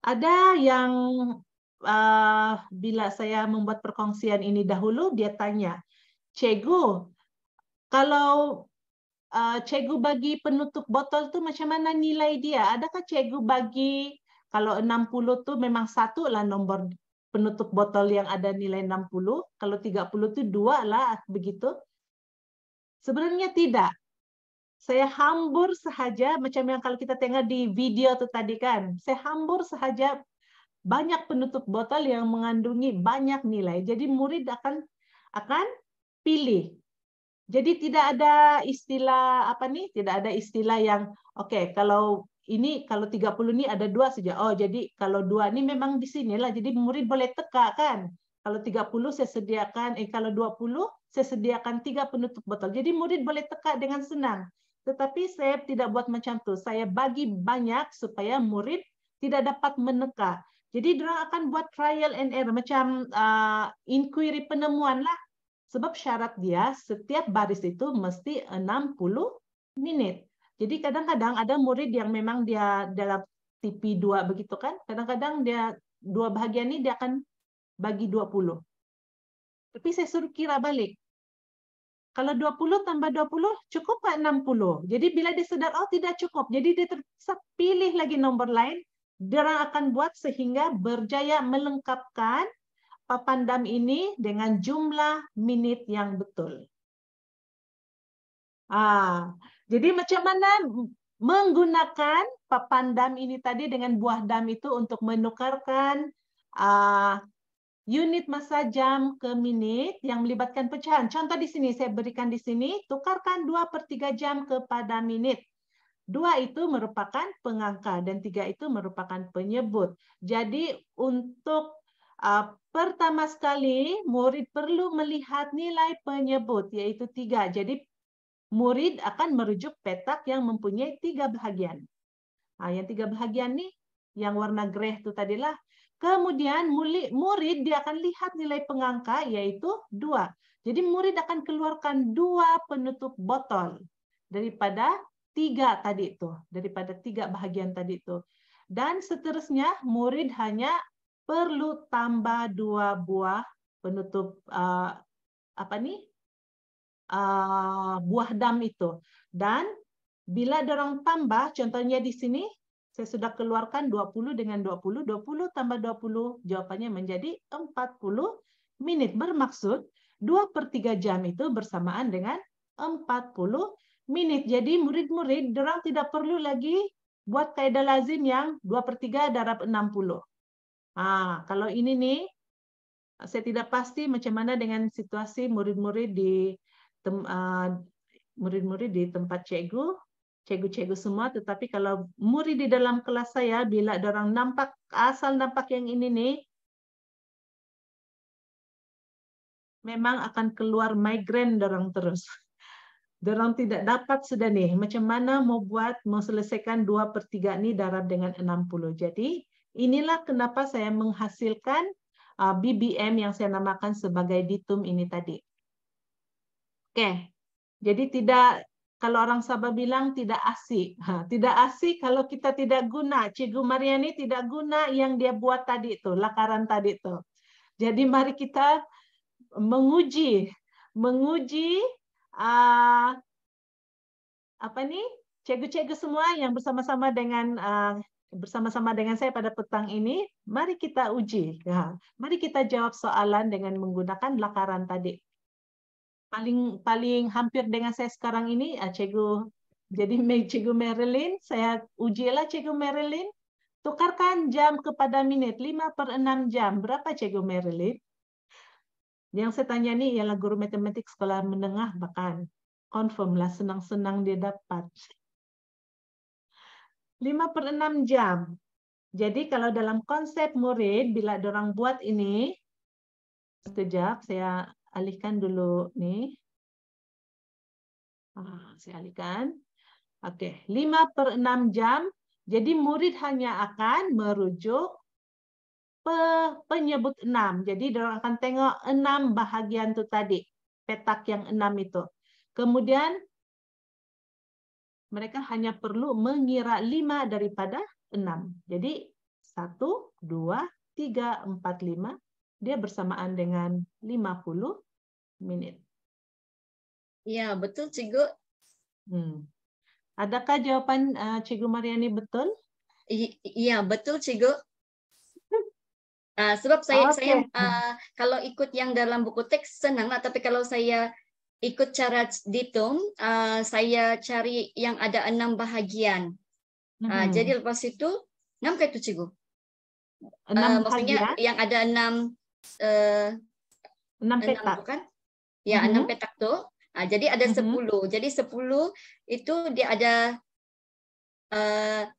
Speaker 4: Ada yang bila saya membuat perkongsian ini dahulu, dia tanya, Cikgu, kalau Cikgu bagi penutup botol tuh macam mana nilai dia? Adakah Cikgu bagi, kalau 60 tuh memang satu lah nomor penutup botol yang ada nilai 60, kalau 30 itu 2 lah, begitu? Sebenarnya tidak. Saya hambur sahaja, macam yang kalau kita tengok di video itu tadi kan, saya hambur sahaja banyak penutup botol yang mengandungi banyak nilai. Jadi murid akan pilih. Jadi tidak ada istilah tidak ada istilah yang oke, kalau ini kalau 30 ini ada 2 saja. Oh, jadi kalau 2 ini memang di sinilah. Jadi murid boleh teka kan. Kalau 30 saya sediakan kalau 20 saya sediakan 3 penutup botol. Jadi murid boleh teka dengan senang. Tetapi saya tidak buat macam itu. Saya bagi banyak supaya murid tidak dapat meneka. Jadi mereka akan buat trial and error macam inquiry penemuan lah. Sebab syarat dia setiap baris itu mesti 60 menit. Jadi kadang-kadang ada murid yang memang dia dalam TP2 begitu kan. Kadang-kadang dia 2 bahagian ini dia akan bagi 20. Tapi saya suruh kira balik. Kalau 20 tambah 20 cukup nggak 60? Jadi bila dia sadar, oh tidak cukup. Jadi dia terpaksa pilih lagi nomor lain. Dia akan buat sehingga berjaya melengkapkan papan dam ini dengan jumlah minit yang betul. Jadi macam mana menggunakan papan dam ini tadi dengan buah dam itu untuk menukarkan unit masa jam ke minit yang melibatkan pecahan. Contoh di sini, saya berikan di sini, tukarkan 2/3 jam kepada minit. 2 itu merupakan pengangka dan 3 itu merupakan penyebut. Jadi untuk pertama sekali, murid perlu melihat nilai penyebut, yaitu 3. Jadi murid akan merujuk petak yang mempunyai 3 bahagian. Yang 3 bahagian nih, yang warna grey itu tadilah. Kemudian murid dia akan lihat nilai pengangka yaitu 2. Jadi murid akan keluarkan 2 penutup botol daripada 3 tadi itu, daripada 3 bahagian tadi itu. Dan seterusnya murid hanya perlu tambah 2 buah penutup buah dam itu. Dan bila dorong tambah, contohnya di sini, saya sudah keluarkan 20 dengan 20, 20 tambah 20, jawabannya menjadi 40 menit. Bermaksud 2/3 jam itu bersamaan dengan 40 menit. Jadi murid-murid, dorang tidak perlu lagi buat kaidah lazim yang 2/3 darab 60. Kalau ini nih, saya tidak pasti macam mana dengan situasi murid-murid di tempat cikgu semua, tetapi kalau murid di dalam kelas saya, bila dorang asal nampak yang ini nih, memang akan keluar migrain dorang terus. Dorang tidak dapat sudah nih, macam mana mau selesaikan 2/3 ini darab dengan 60. Jadi inilah kenapa saya menghasilkan BBM yang saya namakan sebagai ditum ini tadi. Oke, jadi kalau orang Sabah bilang tidak asik. Tidak asik kalau kita tidak guna. Cikgu Mariani tidak guna yang dia buat tadi itu, lakaran tadi itu. Jadi mari kita menguji cikgu-cikgu semua yang bersama-sama dengan saya pada petang ini. Mari kita uji. Mari kita jawab soalan dengan menggunakan lakaran tadi. Paling hampir dengan saya sekarang ini, cikgu Marilyn, saya ujilah cikgu Marilyn, tukarkan jam kepada minit, 5/6 jam, berapa cikgu Marilyn? Yang saya tanya nih ialah guru matematik sekolah menengah, bahkan confirm lah, senang-senang dia dapat. 5/6 jam. Jadi kalau dalam konsep murid, bila dorang buat ini, sekejap, saya alihkan dulu nih. Saya alihkan. Oke, 5/6 jam. Jadi murid hanya akan merujuk penyebut 6. Jadi dorang akan tengok 6 bahagian itu tadi. Petak yang 6 itu. Kemudian mereka hanya perlu mengira 5 daripada 6. Jadi 1, 2, 3, 4, 5. Dia bersamaan dengan 50 menit.
Speaker 1: Ya, betul Cikgu.
Speaker 4: Adakah jawapan Cikgu Mariani betul?
Speaker 1: Iya, betul Cikgu. Sebab saya kalau ikut yang dalam buku teks senang lah, tapi kalau saya ikut cara dihitung, saya cari yang ada 6 bahagian. Jadi lepas itu 6 ke itu Cikgu?
Speaker 4: 6
Speaker 1: maksudnya yang ada 6
Speaker 4: petak.
Speaker 1: Bukan? Ya, 6 petak tuh. Jadi ada 10. Jadi 10 itu dia ada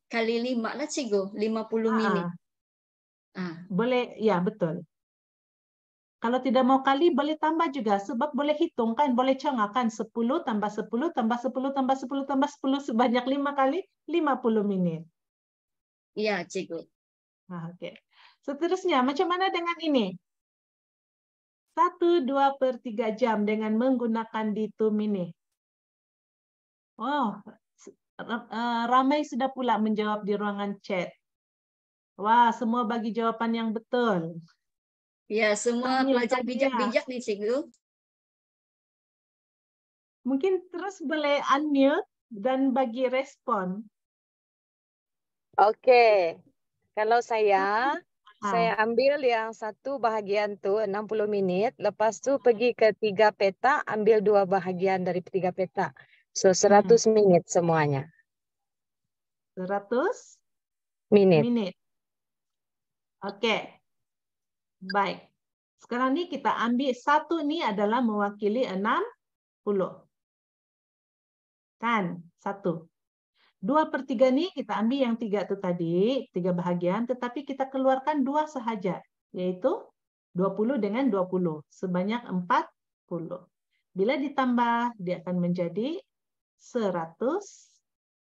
Speaker 1: kali 5 lah Cikgu, 50 menit.
Speaker 4: Boleh, ya betul. Kalau tidak mau kali, boleh tambah juga. Sebab boleh hitung kan, boleh congakkan 10 tambah 10 tambah 10 tambah 10 tambah 10 sebanyak 5 kali 50 menit.
Speaker 1: Iya, Cikgu.
Speaker 4: Oke. Seterusnya, macam mana dengan ini? 1/2/3 jam dengan menggunakan ditum ini. Ramai sudah pula menjawab di ruangan chat. Wah, semua bagi jawapan yang betul.
Speaker 1: Ya, semua pelajar bijak-bijak nih, Cikgu.
Speaker 4: Mungkin terus boleh unmute dan bagi respon.
Speaker 5: Oke. Kalau saya
Speaker 4: Ah,
Speaker 5: ambil yang satu bahagian tuh 60 menit, lepas tu pergi ke 3 peta, ambil 2 bahagian dari 3 peta. So 100 menit semuanya.
Speaker 4: 100
Speaker 5: Menit.
Speaker 4: menit. Oke. Baik. Sekarang ini kita ambil satu ini adalah mewakili 60. Kan? 1. 2/3 ini kita ambil yang 3 itu tadi, 3 bahagian, tetapi kita keluarkan 2 sahaja, yaitu 20 dengan 20, sebanyak 40. Bila ditambah, dia akan menjadi 100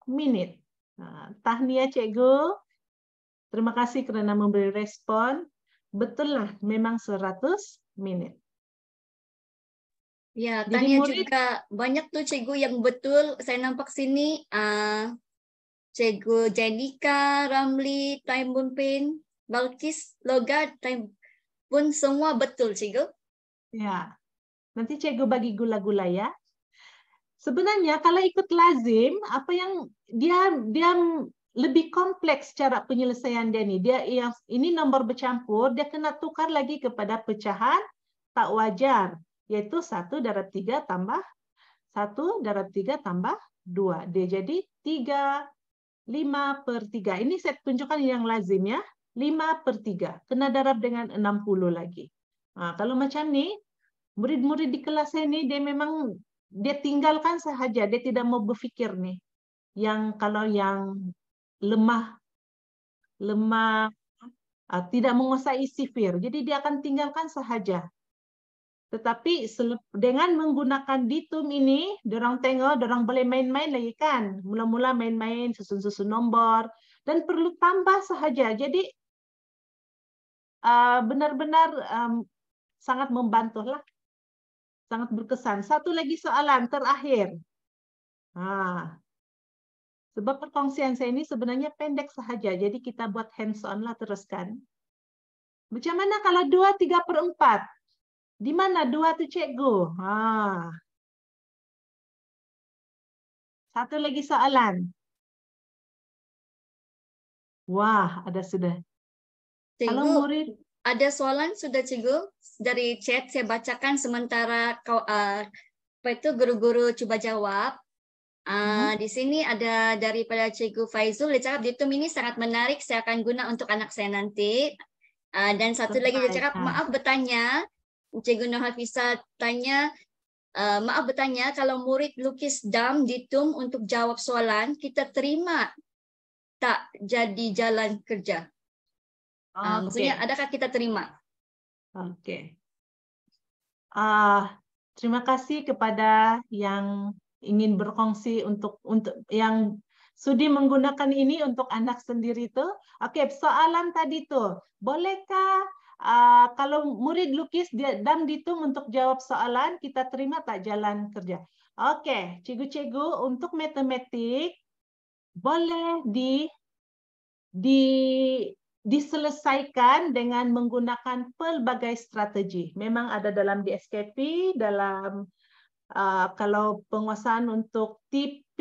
Speaker 4: menit. Nah, tahniah cikgu. Terima kasih kerana memberi respon. Betul lah, memang 100 menit.
Speaker 1: Ya,
Speaker 4: Jadi
Speaker 1: tanya
Speaker 4: murid,
Speaker 1: juga banyak tuh cikgu yang betul. Saya nampak sini, Cikgu Jenika, Ramli, Taimun Pin, Balkis, Logat, pun semua betul cikgu.
Speaker 4: ya, nanti cikgu bagi gula-gula ya. Sebenarnya kalau ikut lazim, apa yang dia lebih kompleks cara penyelesaian dia ni. Dia yang ini nombor bercampur, dia kena tukar lagi kepada pecahan tak wajar, yaitu 1/3 tambah 1/3 tambah 2. Dia jadi 5/3. Ini saya tunjukkan yang lazim ya. 5/3. Kena darab dengan 60 lagi. Nah, kalau macam ni, murid-murid di kelas saya ni dia memang dia tinggalkan sahaja, dia tidak mau berfikir nih. Yang kalau yang lemah tidak menguasai sifir, jadi dia akan tinggalkan sahaja. Tetapi dengan menggunakan ditum ini, dorang tengok, dorang boleh main-main lagi kan. Mula-mula main-main, susun-susun nombor, dan perlu tambah sahaja. Jadi benar-benar sangat membantu lah. Sangat berkesan. Satu lagi soalan terakhir. Sebab perkongsian saya ini sebenarnya pendek sahaja, jadi kita buat hands-on lah teruskan. Macam mana kalau 2/3/4? Di mana 2 tu cikgu? Satu lagi soalan. Wah, ada sudah. Kalau
Speaker 1: Cikgu,
Speaker 4: murid,
Speaker 1: ada soalan sudah cikgu dari chat saya bacakan sementara apa itu guru-guru cuba jawab. Di sini ada daripada Cikgu Faizul, dia cakap ditum ini sangat menarik, saya akan guna untuk anak saya nanti. Dan satu lagi dia cakap, maaf bertanya, Cikgu Nur Hafizah tanya, maaf bertanya, kalau murid lukis dam ditum untuk jawab soalan, kita terima tak jadi jalan kerja? Maksudnya, adakah kita terima?
Speaker 4: Oke. Terima kasih kepada yang ingin berkongsi untuk yang sudi menggunakan ini untuk anak sendiri tu. Oke, soalan tadi tu, bolehkah kalau murid lukis dan ditum untuk jawab soalan, kita terima tak jalan kerja? Oke, cikgu-cikgu untuk matematik boleh diselesaikan dengan menggunakan pelbagai strategi. Memang ada dalam DSKP, dalam kalau penguasaan untuk TP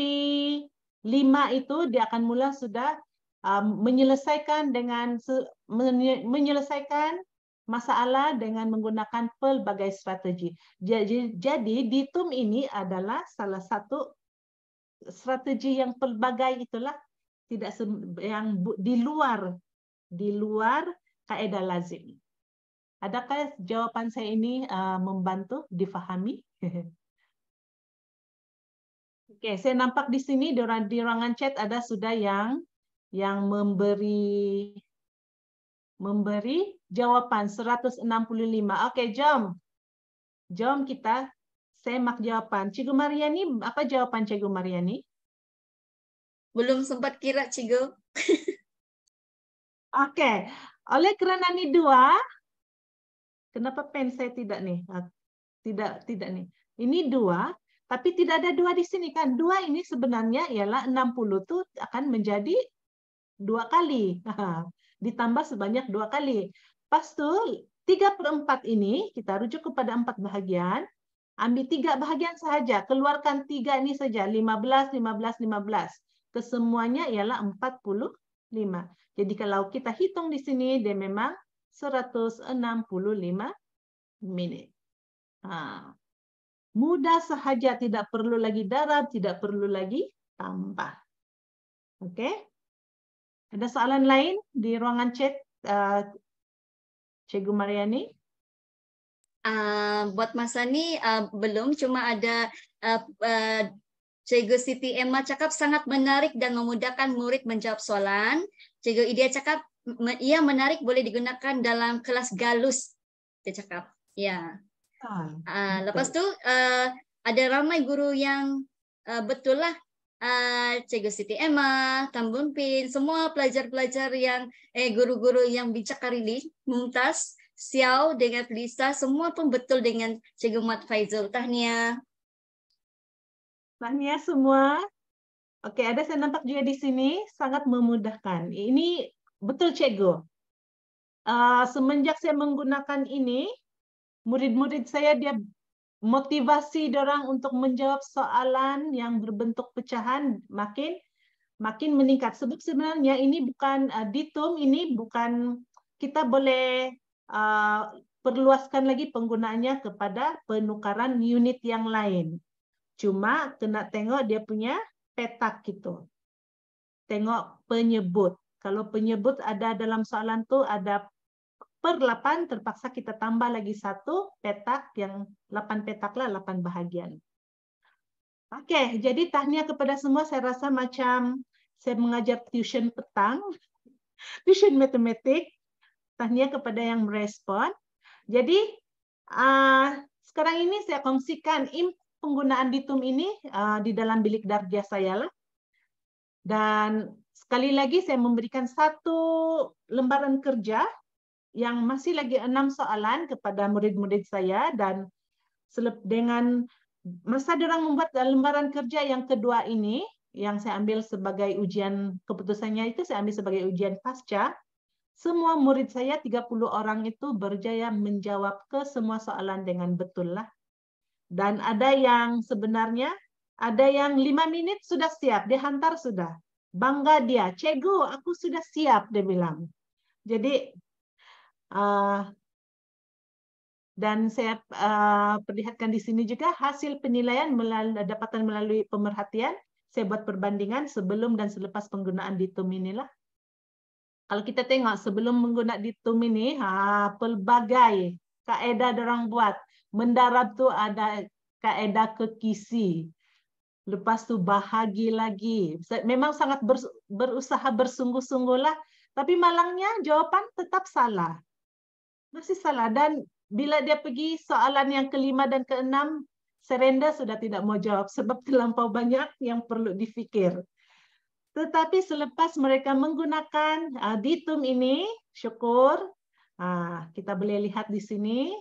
Speaker 4: 5 itu dia akan mula sudah menyelesaikan masalah dengan menggunakan pelbagai strategi. Jadi ditum ini adalah salah satu strategi yang pelbagai itulah, tidak yang di luar kaedah lazim. Adakah jawapan saya ini membantu difahami? Oke, saya nampak di sini di ruangan chat ada sudah yang memberi jawapan 165. Oke, jom kita semak jawapan. Cikgu Mariani, apa jawapan Cikgu Mariani?
Speaker 1: Belum sempat kira, Cikgu.
Speaker 4: Oke, oleh kerana ini 2, kenapa pen saya tidak nih? Tidak nih. Ini 2, tapi tidak ada 2 di sini kan. 2 ini sebenarnya ialah 60 itu akan menjadi 2 kali. Ditambah sebanyak 2 kali. Pas tu 3/4 ini kita rujuk kepada 4 bahagian. Ambil 3 bahagian sahaja, keluarkan 3 ini saja, 15, 15, 15. Kesemuanya ialah 45. Jadi kalau kita hitung di sini, dia memang 165 menit. Mudah sahaja, tidak perlu lagi darab, tidak perlu lagi tambah. Oke? Ada soalan lain di ruangan chat, Cikgu Mariani?
Speaker 1: Buat masa ni belum, cuma ada Cikgu Siti Emma cakap sangat menarik dan memudahkan murid menjawab soalan. Cikgu Idia cakap ia menarik, boleh digunakan dalam kelas galus. Dia cakap, ya. Lepas tu ada ramai guru yang betul lah. Cikgu Siti Emma, Tan Bun Pin, semua pelajar-pelajar yang guru-guru yang bincang Karili, Mumtaz, Xiao dengan Felisa, semua pun betul dengan Cikgu Mat Faizul. Tahniah.
Speaker 4: Tahniah semua. Oke, ada saya nampak juga di sini sangat memudahkan. Ini betul Cikgu. Semenjak saya menggunakan ini, murid-murid saya dia motivasi dorang untuk menjawab soalan yang berbentuk pecahan makin meningkat. Sebab sebenarnya ini bukan ditum, ini bukan, kita boleh perluaskan lagi penggunaannya kepada penukaran unit yang lain. Cuma kena tengok dia punya petak gitu. Tengok penyebut. Kalau penyebut ada dalam soalan tu ada per 8, terpaksa kita tambah lagi 1 petak, yang 8 petak lah, 8 bahagian. Oke, jadi tahniah kepada semua. Saya rasa macam saya mengajar tuition petang, tuition matematik. Tahniah kepada yang merespon. Jadi sekarang ini saya kongsikan penggunaan ditum ini di dalam bilik darjah saya lah. Dan sekali lagi saya memberikan 1 lembaran kerja yang masih lagi 6 soalan kepada murid-murid saya, dan dengan masa dorang membuat lembaran kerja yang kedua ini, yang saya ambil sebagai ujian keputusannya itu saya ambil sebagai ujian pasca. Semua murid saya 30 orang itu berjaya menjawab ke semua soalan dengan betul lah. Dan ada yang sebenarnya, ada yang 5 menit sudah siap, dia hantar sudah. Bangga dia, Cikgu, aku sudah siap, dia bilang. Jadi, dan saya perlihatkan di sini juga hasil penilaian dapatan melalui pemerhatian. Saya buat perbandingan sebelum dan selepas penggunaan ditum inilah. Kalau kita tengok sebelum menggunakan ditum ini, pelbagai kaedah dorang buat. Mendarab tu ada kaedah kekisi. Lepas tu bahagi lagi. Memang sangat berusaha bersungguh-sungguh lah. Tapi malangnya jawapan tetap salah. Masih salah. Dan bila dia pergi soalan yang ke-5 dan ke-6, Serenda sudah tidak mau jawab sebab terlampau banyak yang perlu difikir. Tetapi selepas mereka menggunakan ditum ini, syukur, kita boleh lihat di sini,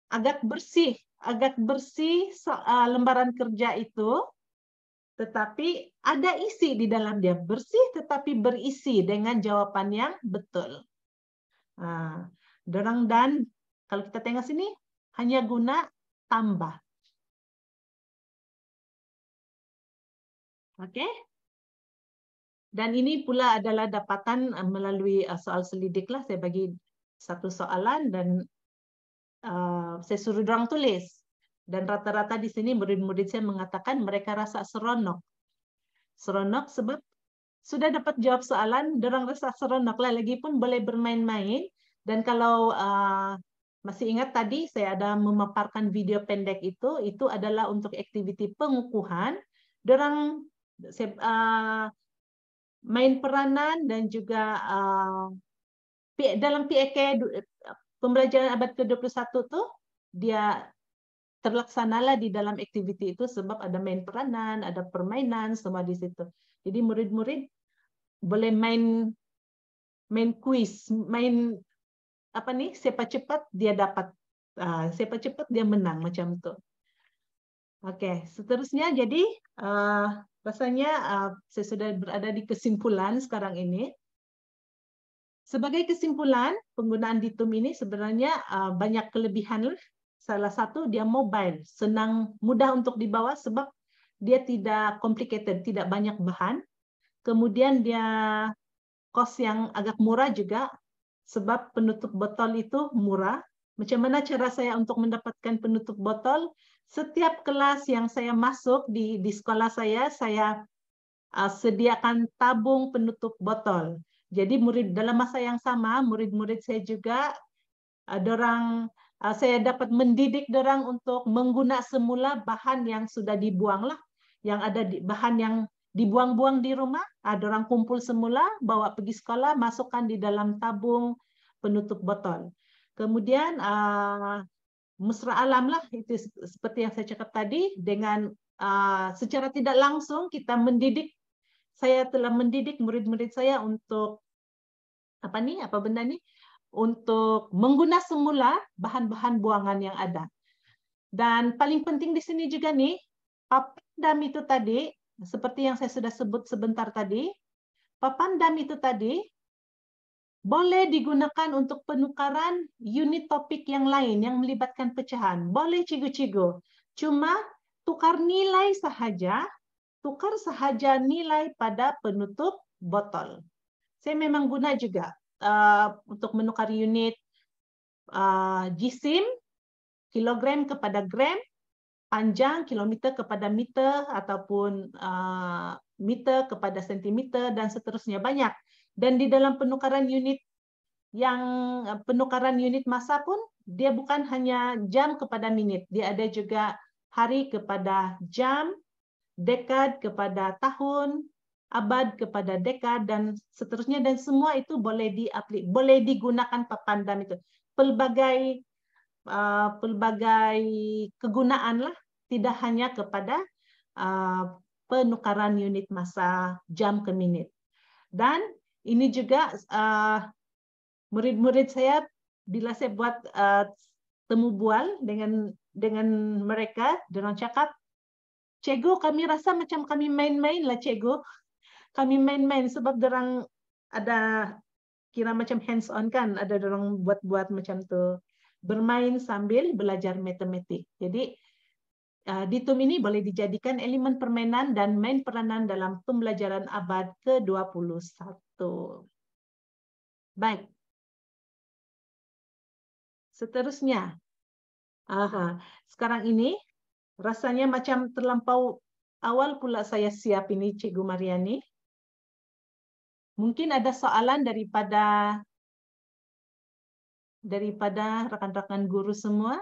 Speaker 4: agak bersih lembaran kerja itu, tetapi ada isi di dalam dia. Bersih tetapi berisi dengan jawaban yang betul. Dan kalau kita tengok sini, hanya guna tambah. Oke. Dan ini pula adalah dapatan melalui soal selidik lah. Saya bagi 1 soalan dan saya suruh dorang tulis. Dan rata-rata di sini murid-murid saya mengatakan mereka rasa seronok. Seronok sebab sudah dapat jawab soalan, dorang rasa seronok lah. Lagipun boleh bermain-main. Dan kalau masih ingat tadi saya ada memaparkan video pendek itu adalah untuk aktiviti pengukuhan. Dorang main peranan dan juga dalam PAK pembelajaran abad ke-21 tuh dia terlaksanalah di dalam aktiviti itu sebab ada main peranan, ada permainan semua di situ. Jadi murid-murid boleh main kuis, main siapa cepat dia dapat, siapa cepat dia menang macam itu. Oke, seterusnya jadi rasanya saya sudah berada di kesimpulan sekarang ini. Sebagai kesimpulan, penggunaan DITUM ini sebenarnya banyak kelebihan lah. Salah satu dia mobile, senang, mudah untuk dibawa sebab dia tidak complicated, tidak banyak bahan. Kemudian dia kos yang agak murah juga, sebab penutup botol itu murah. Macam mana cara saya untuk mendapatkan penutup botol? Setiap kelas yang saya masuk di sekolah saya sediakan tabung penutup botol. Jadi dalam masa yang sama, murid-murid saya juga, saya dapat mendidik dorang untuk menggunakan semula bahan yang sudah dibuang lah, yang ada di bahan yang dibuang-buang di rumah, dorang kumpul semula, bawa pergi sekolah, masukkan di dalam tabung penutup botol. Kemudian mesra alam lah, itu seperti yang saya cakap tadi, dengan secara tidak langsung kita mendidik. Saya telah mendidik murid-murid saya untuk untuk menggunakan semula bahan-bahan buangan yang ada. Dan paling penting di sini juga nih, papandam itu tadi, seperti yang saya sudah sebut sebentar tadi, papandam itu tadi boleh digunakan untuk penukaran unit topik yang lain yang melibatkan pecahan. Boleh cikgu-cikgu. Cuma tukar nilai sahaja, nilai pada penutup botol. Saya memang guna juga untuk menukar unit jisim, kilogram kepada gram, panjang kilometer kepada meter, ataupun meter kepada sentimeter, dan seterusnya banyak. Dan di dalam penukaran unit massa pun, dia bukan hanya jam kepada menit, dia ada juga hari kepada jam, dekad kepada tahun, abad kepada dekad, dan seterusnya, dan semua itu boleh digunakan papandam itu. Pelbagai kegunaan lah, tidak hanya kepada penukaran unit massa jam ke menit. Dan ini juga murid-murid saya, bila saya buat temu bual dengan mereka, dorang cakap, "Cikgu, kami rasa macam kami main-main lah, cikgu." Kami main-main sebab dorang ada kira macam hands-on kan, ada dorang buat-buat macam tu, bermain sambil belajar matematik. Jadi DITUM ini boleh dijadikan elemen permainan dan main peranan dalam pembelajaran abad ke-21. Baik. Seterusnya. Sekarang ini rasanya macam terlampau awal pula saya siap ini, Cikgu Mariani. Mungkin ada soalan daripada rekan-rekan guru semua.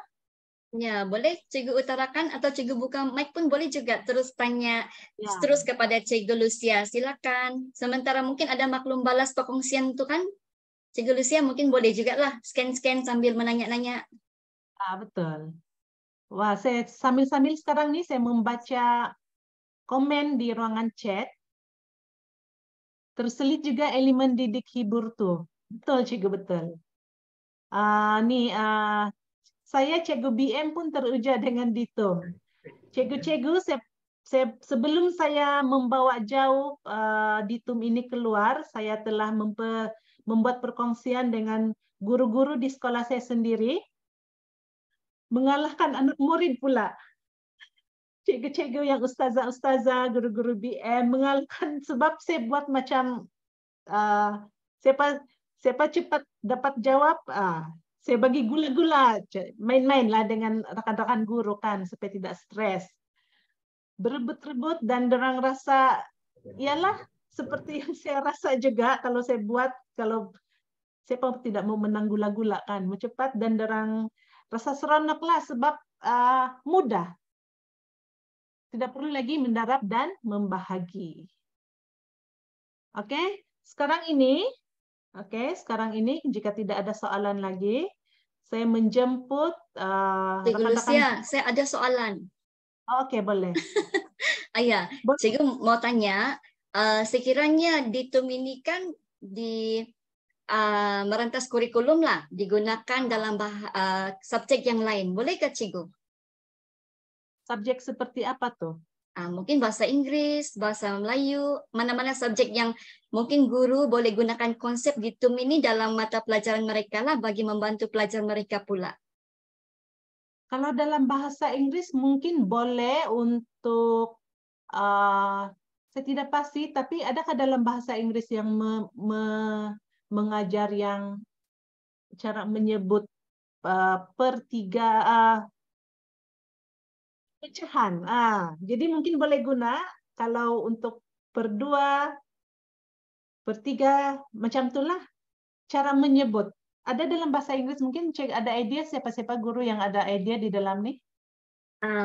Speaker 1: Ya, boleh Cikgu utarakan atau Cikgu buka mic pun boleh juga terus tanya terus kepada Cikgu Lucia. Silakan. Sementara mungkin ada maklum balas perkongsian itu kan, Cikgu Lucia mungkin boleh juga lah scan-scan sambil menanya-nanya.
Speaker 4: Betul. Wah, saya sambil-sambil sekarang nih saya membaca komen di ruangan chat. Terselit juga elemen didik hibur tuh. Betul, Cikgu, betul. Saya Cikgu BM pun teruja dengan DITUM. Cikgu-cikgu, sebelum saya membawa jauh DITUM ini keluar, saya telah membuat perkongsian dengan guru-guru di sekolah saya sendiri, mengalahkan anak murid pula. Cikgu-cikgu yang ustazah-ustazah, guru-guru BM mengalahkan, sebab saya buat macam siapa cepat dapat jawab, saya bagi gula-gula, main-main lah dengan rekan-rekan guru kan, supaya tidak stres. Berebut-rebut dan dorang rasa, ialah seperti yang saya rasa juga kalau saya buat, kalau siapa tidak mau menang gula-gula kan, mau cepat, dan dorang rasa seronok lah sebab mudah. Tidak perlu lagi mendarab dan membahagi. Oke, sekarang ini jika tidak ada soalan lagi, saya menjemput
Speaker 1: Cikgu Lucia, saya ada soalan.
Speaker 4: Oke, boleh.
Speaker 1: Ayah, Cikgu mau tanya, sekiranya DITUM ini kan di merentas kurikulum lah, digunakan dalam subjek yang lain, bolehkah Cikgu?
Speaker 4: Subjek seperti apa tuh?
Speaker 1: Mungkin bahasa Inggris, bahasa Melayu, mana-mana subjek yang mungkin guru boleh gunakan konsep di TUM ini dalam mata pelajaran mereka lah bagi membantu pelajar mereka pula.
Speaker 4: Kalau dalam bahasa Inggris mungkin boleh untuk saya tidak pasti, tapi adakah dalam bahasa Inggris yang mengajar yang cara menyebut per 3 pecahan? Jadi mungkin boleh guna kalau untuk per 2, per 3, macam itulah cara menyebut. Ada dalam bahasa Inggris, mungkin ada idea siapa-siapa guru yang ada idea di dalam nih?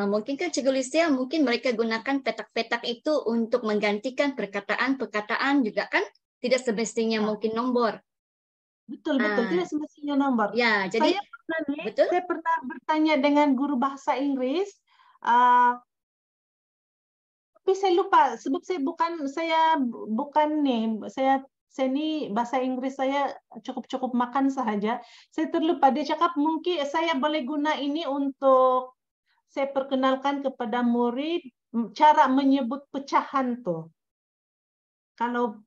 Speaker 1: Mungkin kan Cikgu Lucia, mungkin mereka gunakan petak-petak itu untuk menggantikan perkataan-perkataan juga kan? Tidak semestinya mungkin nombor.
Speaker 4: Betul, tidak semestinya nomor.
Speaker 1: Ya, jadi
Speaker 4: saya pernah bertanya dengan guru bahasa Inggris, tapi saya lupa sebab saya ini bahasa Inggris saya cukup makan saja. Saya terlupa, dia cakap mungkin saya boleh guna ini untuk saya perkenalkan kepada murid cara menyebut pecahan tuh.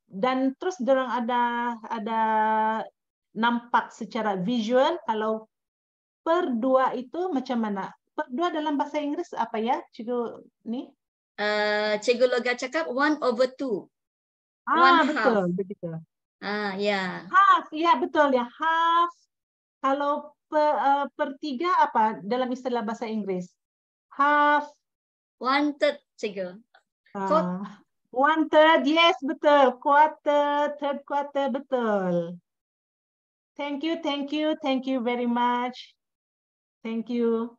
Speaker 4: Dan terus dorang ada nampak secara visual kalau per 2 itu macam mana? Per 2 dalam bahasa Inggris apa ya, Cikgu ni?
Speaker 1: Cikgu Loga cakap 1/2.
Speaker 4: Betul, begitu.
Speaker 1: Ya.
Speaker 4: Half, ya betul ya, half. Kalau per 3 apa dalam istilah bahasa Inggris? Half.
Speaker 1: 1/3, Cikgu.
Speaker 4: 1/3, yes, betul. Quarter, third quarter, betul. Thank you very much. Thank you.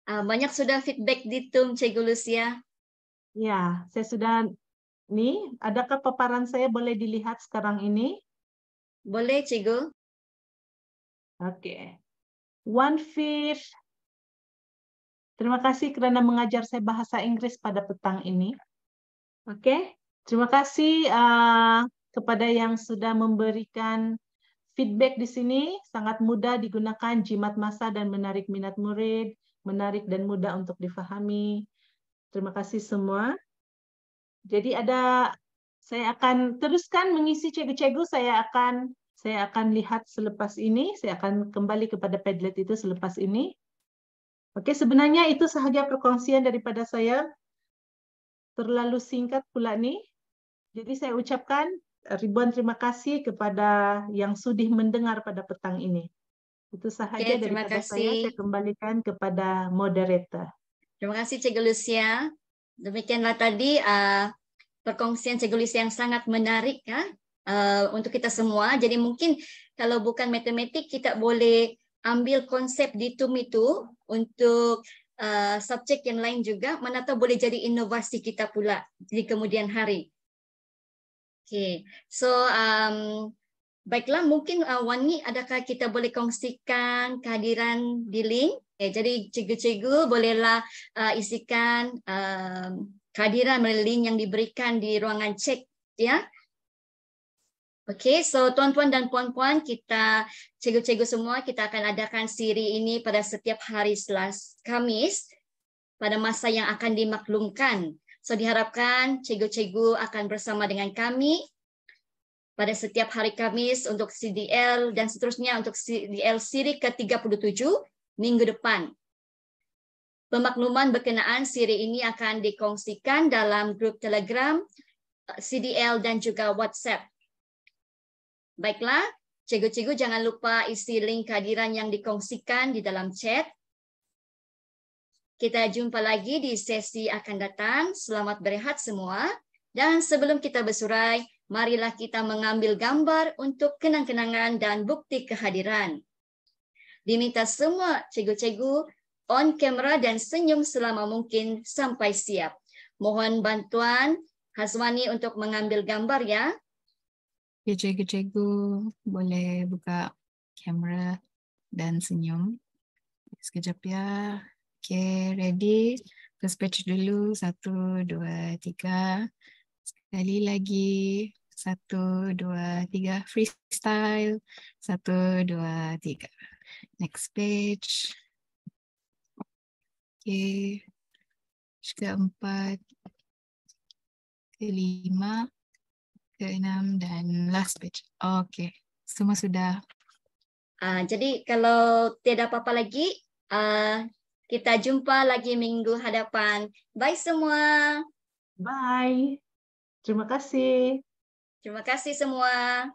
Speaker 1: Banyak sudah feedback di TUM, Cikgu Lucia.
Speaker 4: Ya, saya sudah nih. Adakah paparan saya boleh dilihat sekarang ini?
Speaker 1: Boleh, Cikgu.
Speaker 4: Oke. 1/5. Terima kasih karena mengajar saya bahasa Inggris pada petang ini. Oke. Terima kasih kepada yang sudah memberikan feedback di sini. Sangat mudah digunakan, jimat masa dan menarik minat murid, menarik dan mudah untuk difahami. Terima kasih semua. Jadi saya akan teruskan mengisi cikgu-cikgu, saya akan lihat selepas ini, saya akan kembali kepada Padlet itu selepas ini. Oke, sebenarnya itu sahaja perkongsian daripada saya. Terlalu singkat pula nih. Jadi saya ucapkan ribuan terima kasih kepada yang sudi mendengar pada petang ini. Itu sahaja daripada saya kembalikan kepada moderator.
Speaker 1: Terima kasih Cikgu Lucia. Demikianlah tadi perkongsian Cikgu Lucia yang sangat menarik untuk kita semua. Jadi mungkin kalau bukan matematik, kita boleh ambil konsep di TUM itu untuk subjek yang lain juga, mana tahu boleh jadi inovasi kita pula di kemudian hari. Okay, so baiklah, mungkin Wani, adakah kita boleh kongsikan kehadiran di link? Jadi cikgu-cikgu bolehlah isikan kehadiran melalui link yang diberikan di ruangan cek, ya. Oke, so tuan-tuan dan puan-puan, kita cikgu-cikgu semua, kita akan adakan siri ini pada setiap hari Kamis pada masa yang akan dimaklumkan. So diharapkan cikgu-cikgu akan bersama dengan kami pada setiap hari Kamis untuk CDL dan seterusnya untuk CDL siri ke-37 minggu depan. Pemakluman berkenaan siri ini akan dikongsikan dalam grup Telegram, CDL dan juga WhatsApp. Baiklah, cikgu-cikgu jangan lupa isi link kehadiran yang dikongsikan di dalam chat. Kita jumpa lagi di sesi akan datang. Selamat berehat semua. Dan sebelum kita bersurai, marilah kita mengambil gambar untuk kenang-kenangan dan bukti kehadiran. Diminta semua cikgu-cikgu on kamera dan senyum selama mungkin sampai siap. Mohon bantuan Haswani untuk mengambil gambar ya.
Speaker 6: Cikgu-cikgu boleh buka kamera dan senyum. Sekejap ya. Okay, ready? First page dulu. 1, 2, 3. Sekali lagi. 1, 2, 3. Freestyle. 1, 2, 3. Next page. Okey. Ke-4, ke-5, ke-6 dan last page. Okey. Semua sudah.
Speaker 1: Jadi kalau tiada apa-apa lagi, kita jumpa lagi minggu hadapan. Bye semua.
Speaker 4: Bye. Terima kasih.
Speaker 1: Terima kasih semua.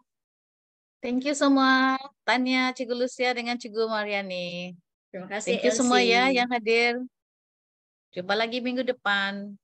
Speaker 5: Thank you semua. Tanya Cikgu Lucia dengan Cikgu Mariani.
Speaker 1: Terima kasih
Speaker 5: Thank you semua ya
Speaker 1: Elsie.
Speaker 5: yang hadir. Jumpa lagi minggu depan.